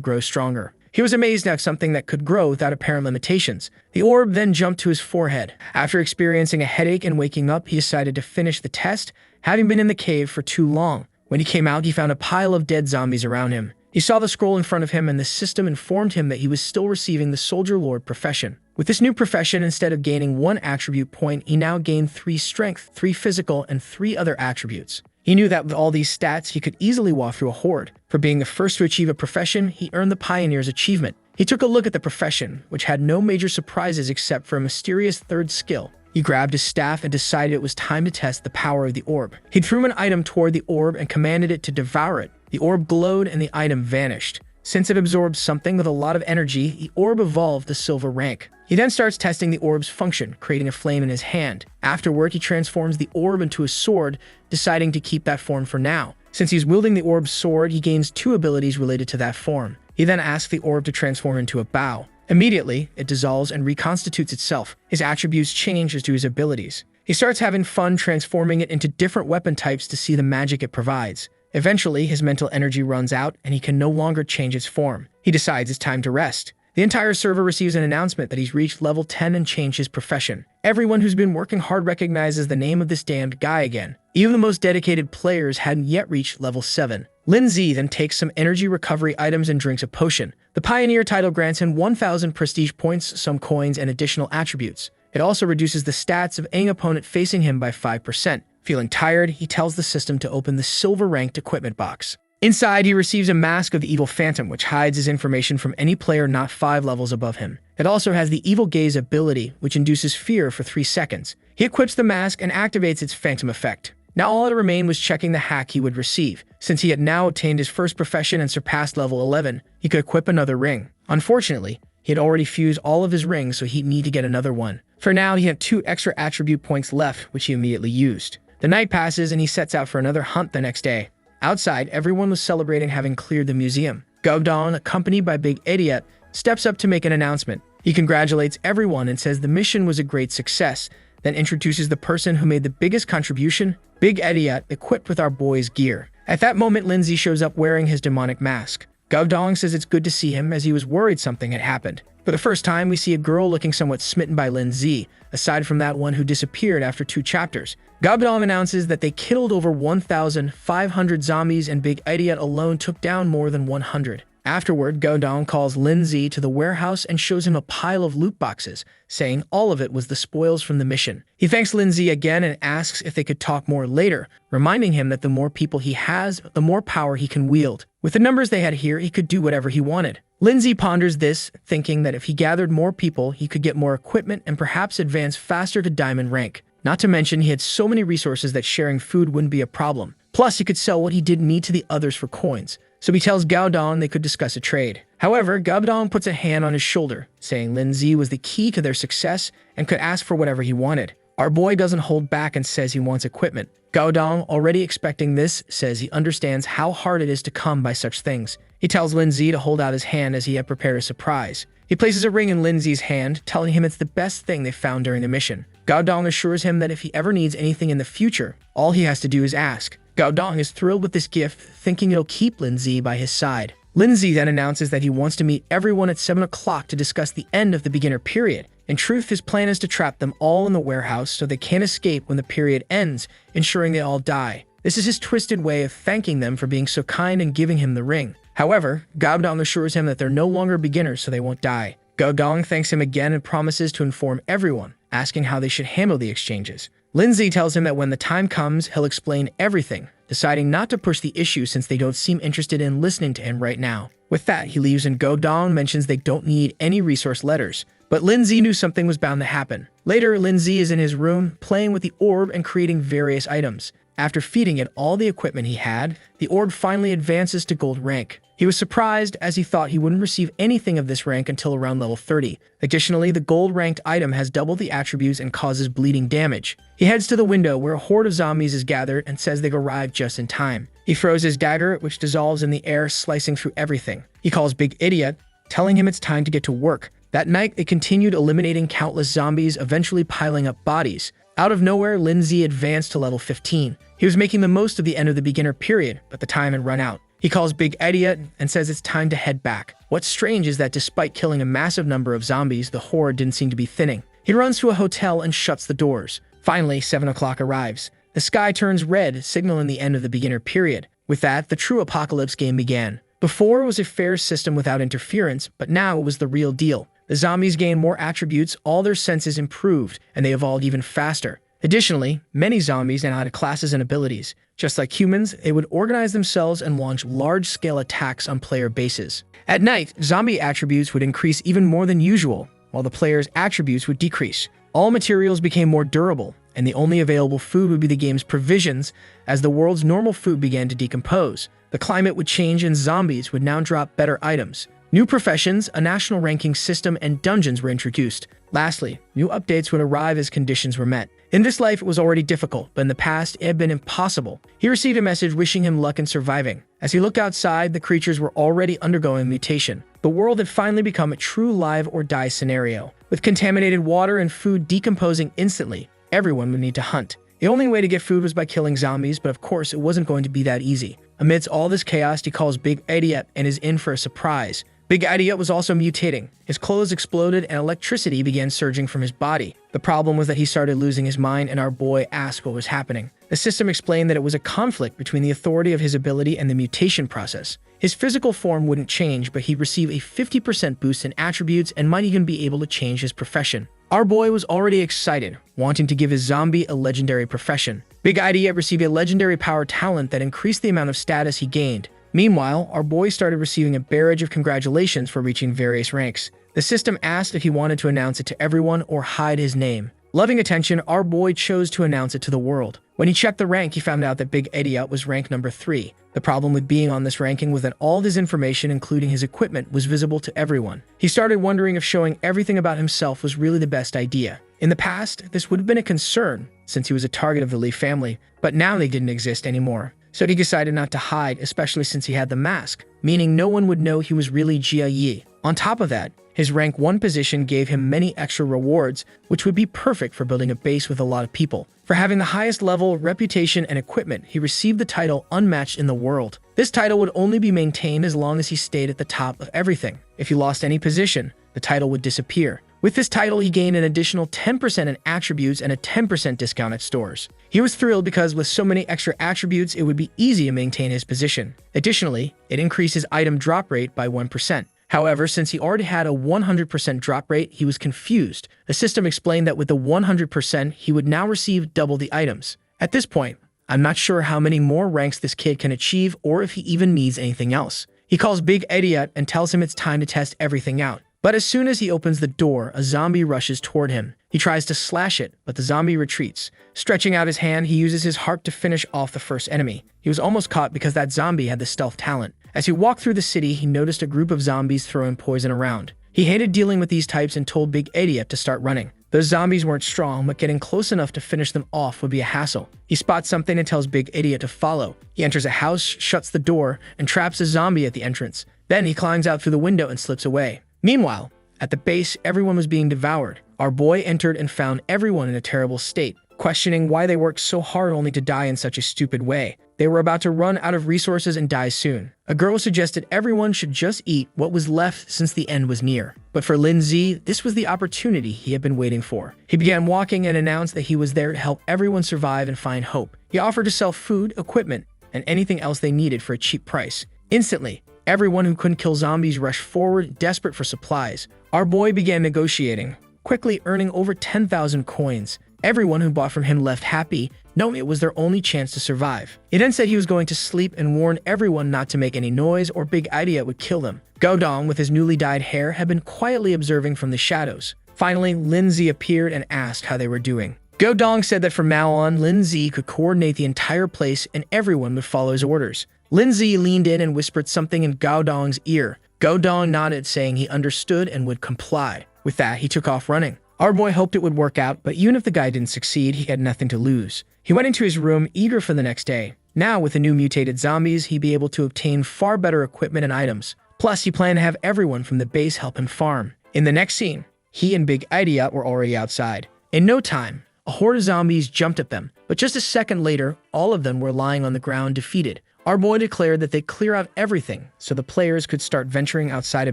grow stronger. He was amazed at something that could grow without apparent limitations. The orb then jumped to his forehead. After experiencing a headache and waking up, he decided to finish the test, having been in the cave for too long. When he came out, he found a pile of dead zombies around him. He saw the scroll in front of him, and the system informed him that he was still receiving the Soldier Lord profession. With this new profession, instead of gaining 1 attribute point, he now gained 3 strength, 3 physical, and 3 other attributes. He knew that with all these stats, he could easily walk through a horde. For being the first to achieve a profession, he earned the Pioneer's achievement. He took a look at the profession, which had no major surprises except for a mysterious third skill. He grabbed his staff and decided it was time to test the power of the orb. He threw an item toward the orb and commanded it to devour it. The orb glowed and the item vanished. Since it absorbed something with a lot of energy, the orb evolved to silver rank. He then starts testing the orb's function, creating a flame in his hand. Afterward, he transforms the orb into a sword, deciding to keep that form for now. Since he's wielding the orb's sword, he gains 2 abilities related to that form. He then asks the orb to transform into a bow. Immediately, it dissolves and reconstitutes itself. His attributes change as do his abilities. He starts having fun transforming it into different weapon types to see the magic it provides. Eventually, his mental energy runs out and he can no longer change its form. He decides it's time to rest. The entire server receives an announcement that he's reached level 10 and changed his profession. Everyone who's been working hard recognizes the name of this damned guy again. Even the most dedicated players hadn't yet reached level 7. Lin Z then takes some energy recovery items and drinks a potion. The Pioneer title grants him 1,000 prestige points, some coins, and additional attributes. It also reduces the stats of any opponent facing him by 5%. Feeling tired, he tells the system to open the silver-ranked equipment box. Inside, he receives a mask of the Evil Phantom, which hides his information from any player not 5 levels above him. It also has the Evil Gaze ability, which induces fear for 3 seconds. He equips the mask and activates its phantom effect. Now all that remained was checking the hack he would receive. Since he had now obtained his first profession and surpassed level 11, he could equip another ring. Unfortunately, he had already fused all of his rings, so he'd need to get another one. For now, he had 2 extra attribute points left, which he immediately used. The night passes and he sets out for another hunt the next day. Outside, everyone was celebrating having cleared the museum. Gugdong, accompanied by Big Idiot, steps up to make an announcement. He congratulates everyone and says the mission was a great success, then introduces the person who made the biggest contribution, Big Idiot, equipped with our boy's gear. At that moment, Lindsay shows up wearing his demonic mask. Gaodong says it's good to see him as he was worried something had happened. For the first time, we see a girl looking somewhat smitten by Lindsay, aside from that one who disappeared after 2 chapters. Gaodong announces that they killed over 1,500 zombies and Big Idiot alone took down more than 100. Afterward, Gaodong calls Lindsay to the warehouse and shows him a pile of loot boxes, saying all of it was the spoils from the mission. He thanks Lindsay again and asks if they could talk more later, reminding him that the more people he has, the more power he can wield. With the numbers they had here, he could do whatever he wanted. Lindsay ponders this, thinking that if he gathered more people, he could get more equipment and perhaps advance faster to diamond rank. Not to mention, he had so many resources that sharing food wouldn't be a problem. Plus, he could sell what he didn't need to the others for coins. So he tells Gaodong they could discuss a trade. However, Gaodong puts a hand on his shoulder, saying Lindsay was the key to their success and could ask for whatever he wanted. Our boy doesn't hold back and says he wants equipment. Gaodong, already expecting this, says he understands how hard it is to come by such things. He tells Lindsay to hold out his hand as he had prepared a surprise. He places a ring in Lindsay's hand, telling him it's the best thing they found during the mission. Gaodong assures him that if he ever needs anything in the future, all he has to do is ask. Gaodong is thrilled with this gift, thinking it'll keep Lindsay by his side. Lindsay then announces that he wants to meet everyone at 7 o'clock to discuss the end of the beginner period. In truth, his plan is to trap them all in the warehouse so they can't escape when the period ends, ensuring they all die. This is his twisted way of thanking them for being so kind and giving him the ring. However, Gaodong assures him that they're no longer beginners so they won't die. Gaodong thanks him again and promises to inform everyone, asking how they should handle the exchanges. Lindsay tells him that when the time comes, he'll explain everything, deciding not to push the issue since they don't seem interested in listening to him right now. With that, he leaves and Gaodong mentions they don't need any resource letters. But Lindsay knew something was bound to happen. Later, Lindsay is in his room, playing with the orb and creating various items. After feeding it all the equipment he had, the orb finally advances to gold rank. He was surprised as he thought he wouldn't receive anything of this rank until around level 30. Additionally, the gold-ranked item has double the attributes and causes bleeding damage. He heads to the window where a horde of zombies is gathered and says they've arrived just in time. He throws his dagger, which dissolves in the air, slicing through everything. He calls Big Idiot, telling him it's time to get to work. That night, they continued eliminating countless zombies, eventually piling up bodies. Out of nowhere, Lindsay advanced to level 15. He was making the most of the end of the beginner period, but the time had run out. He calls Big Idiot and says it's time to head back. What's strange is that despite killing a massive number of zombies, the horde didn't seem to be thinning. He runs to a hotel and shuts the doors. Finally, 7 o'clock arrives. The sky turns red, signaling the end of the beginner period. With that, the true apocalypse game began. Before, it was a fair system without interference, but now it was the real deal. The zombies gained more attributes, all their senses improved, and they evolved even faster. Additionally, many zombies now had classes and abilities. Just like humans, they would organize themselves and launch large-scale attacks on player bases. At night, zombie attributes would increase even more than usual, while the player's attributes would decrease. All materials became more durable, and the only available food would be the game's provisions as the world's normal food began to decompose. The climate would change and zombies would now drop better items. New professions, a national ranking system, and dungeons were introduced. Lastly, new updates would arrive as conditions were met. In this life, it was already difficult, but in the past, it had been impossible. He received a message wishing him luck in surviving. As he looked outside, the creatures were already undergoing mutation. The world had finally become a true live or die scenario. With contaminated water and food decomposing instantly, everyone would need to hunt. The only way to get food was by killing zombies, but of course, it wasn't going to be that easy. Amidst all this chaos, he calls Big Idiot and is in for a surprise. Big Idiot was also mutating. His clothes exploded and electricity began surging from his body. The problem was that he started losing his mind and our boy asked what was happening. The system explained that it was a conflict between the authority of his ability and the mutation process. His physical form wouldn't change, but he'd receive a 50% boost in attributes and might even be able to change his profession. Our boy was already excited, wanting to give his zombie a legendary profession. Big Idiot received a legendary power talent that increased the amount of status he gained. Meanwhile, our boy started receiving a barrage of congratulations for reaching various ranks. The system asked if he wanted to announce it to everyone or hide his name. Loving attention, our boy chose to announce it to the world. When he checked the rank, he found out that Big Idiot was rank number 3. The problem with being on this ranking was that all his information, including his equipment, was visible to everyone. He started wondering if showing everything about himself was really the best idea. In the past, this would have been a concern, since he was a target of the Lee family, but now they didn't exist anymore. so he decided not to hide, especially since he had the mask, meaning no one would know he was really Jia Yi. On top of that, his rank 1 position gave him many extra rewards, which would be perfect for building a base with a lot of people. For having the highest level, reputation, and equipment, he received the title Unmatched in the World. This title would only be maintained as long as he stayed at the top of everything. If he lost any position, the title would disappear. With this title, he gained an additional 10% in attributes and a 10% discount at stores. He was thrilled because with so many extra attributes, it would be easy to maintain his position. Additionally, it increased his item drop rate by 1%. However, since he already had a 100% drop rate, he was confused. The system explained that with the 100%, he would now receive double the items. At this point, I'm not sure how many more ranks this kid can achieve or if he even needs anything else. He calls Big Idiot and tells him it's time to test everything out. But as soon as he opens the door, a zombie rushes toward him. He tries to slash it, but the zombie retreats. Stretching out his hand, he uses his heart to finish off the first enemy. He was almost caught because that zombie had the stealth talent. As he walked through the city, he noticed a group of zombies throwing poison around. He hated dealing with these types and told Big Idiot to start running. Those zombies weren't strong, but getting close enough to finish them off would be a hassle. He spots something and tells Big Idiot to follow. He enters a house, shuts the door, and traps a zombie at the entrance. Then he climbs out through the window and slips away. Meanwhile, at the base, everyone was being devoured. Our boy entered and found everyone in a terrible state, questioning why they worked so hard only to die in such a stupid way. They were about to run out of resources and die soon. A girl suggested everyone should just eat what was left since the end was near. But for Lin Zi, this was the opportunity he had been waiting for. He began walking and announced that he was there to help everyone survive and find hope. He offered to sell food, equipment, and anything else they needed for a cheap price. Instantly, everyone who couldn't kill zombies rushed forward, desperate for supplies. Our boy began negotiating, quickly earning over 10,000 coins. Everyone who bought from him left happy, knowing it was their only chance to survive. He then said he was going to sleep and warned everyone not to make any noise or Big Idiot would kill them. Godong, with his newly dyed hair, had been quietly observing from the shadows. Finally, Lin Zi appeared and asked how they were doing. Godong said that from now on, Lin Zi could coordinate the entire place and everyone would follow his orders. Lin Zi leaned in and whispered something in Godong's ear. Godong nodded, saying he understood and would comply. With that, he took off running. Our boy hoped it would work out, but even if the guy didn't succeed, he had nothing to lose. He went into his room, eager for the next day. Now, with the new mutated zombies, he'd be able to obtain far better equipment and items. Plus, he planned to have everyone from the base help him farm. In the next scene, he and Big Idiot were already outside. In no time, a horde of zombies jumped at them, but just a second later, all of them were lying on the ground defeated. Our boy declared that they'd clear out everything so the players could start venturing outside a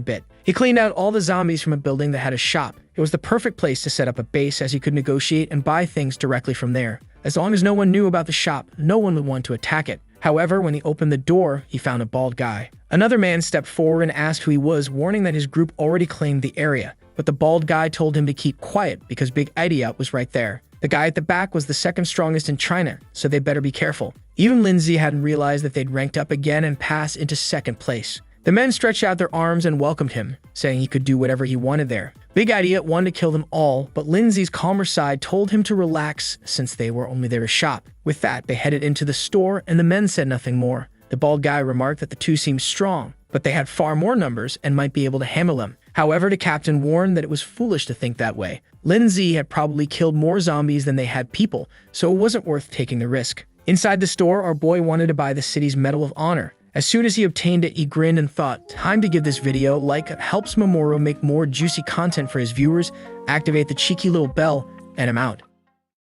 bit. He cleaned out all the zombies from a building that had a shop. It was the perfect place to set up a base as he could negotiate and buy things directly from there. As long as no one knew about the shop, no one would want to attack it. However, when he opened the door, he found a bald guy. Another man stepped forward and asked who he was, warning that his group already claimed the area. But the bald guy told him to keep quiet because Big Idiot was right there. The guy at the back was the second strongest in China, so they better be careful. Even Lin Zi hadn't realized that they'd ranked up again and passed into second place. The men stretched out their arms and welcomed him, saying he could do whatever he wanted there. Big Idiot wanted to kill them all, but Lin Zi's calmer side told him to relax since they were only there to shop. With that, they headed into the store and the men said nothing more. The bald guy remarked that the two seemed strong, but they had far more numbers and might be able to handle them. However, the captain warned that it was foolish to think that way. Lin Zi had probably killed more zombies than they had people, so it wasn't worth taking the risk. Inside the store, our boy wanted to buy the city's Medal of Honor. As soon as he obtained it, he grinned and thought, time to give this video a like. It helps Mamoru make more juicy content for his viewers. Activate the cheeky little bell, and I'm out.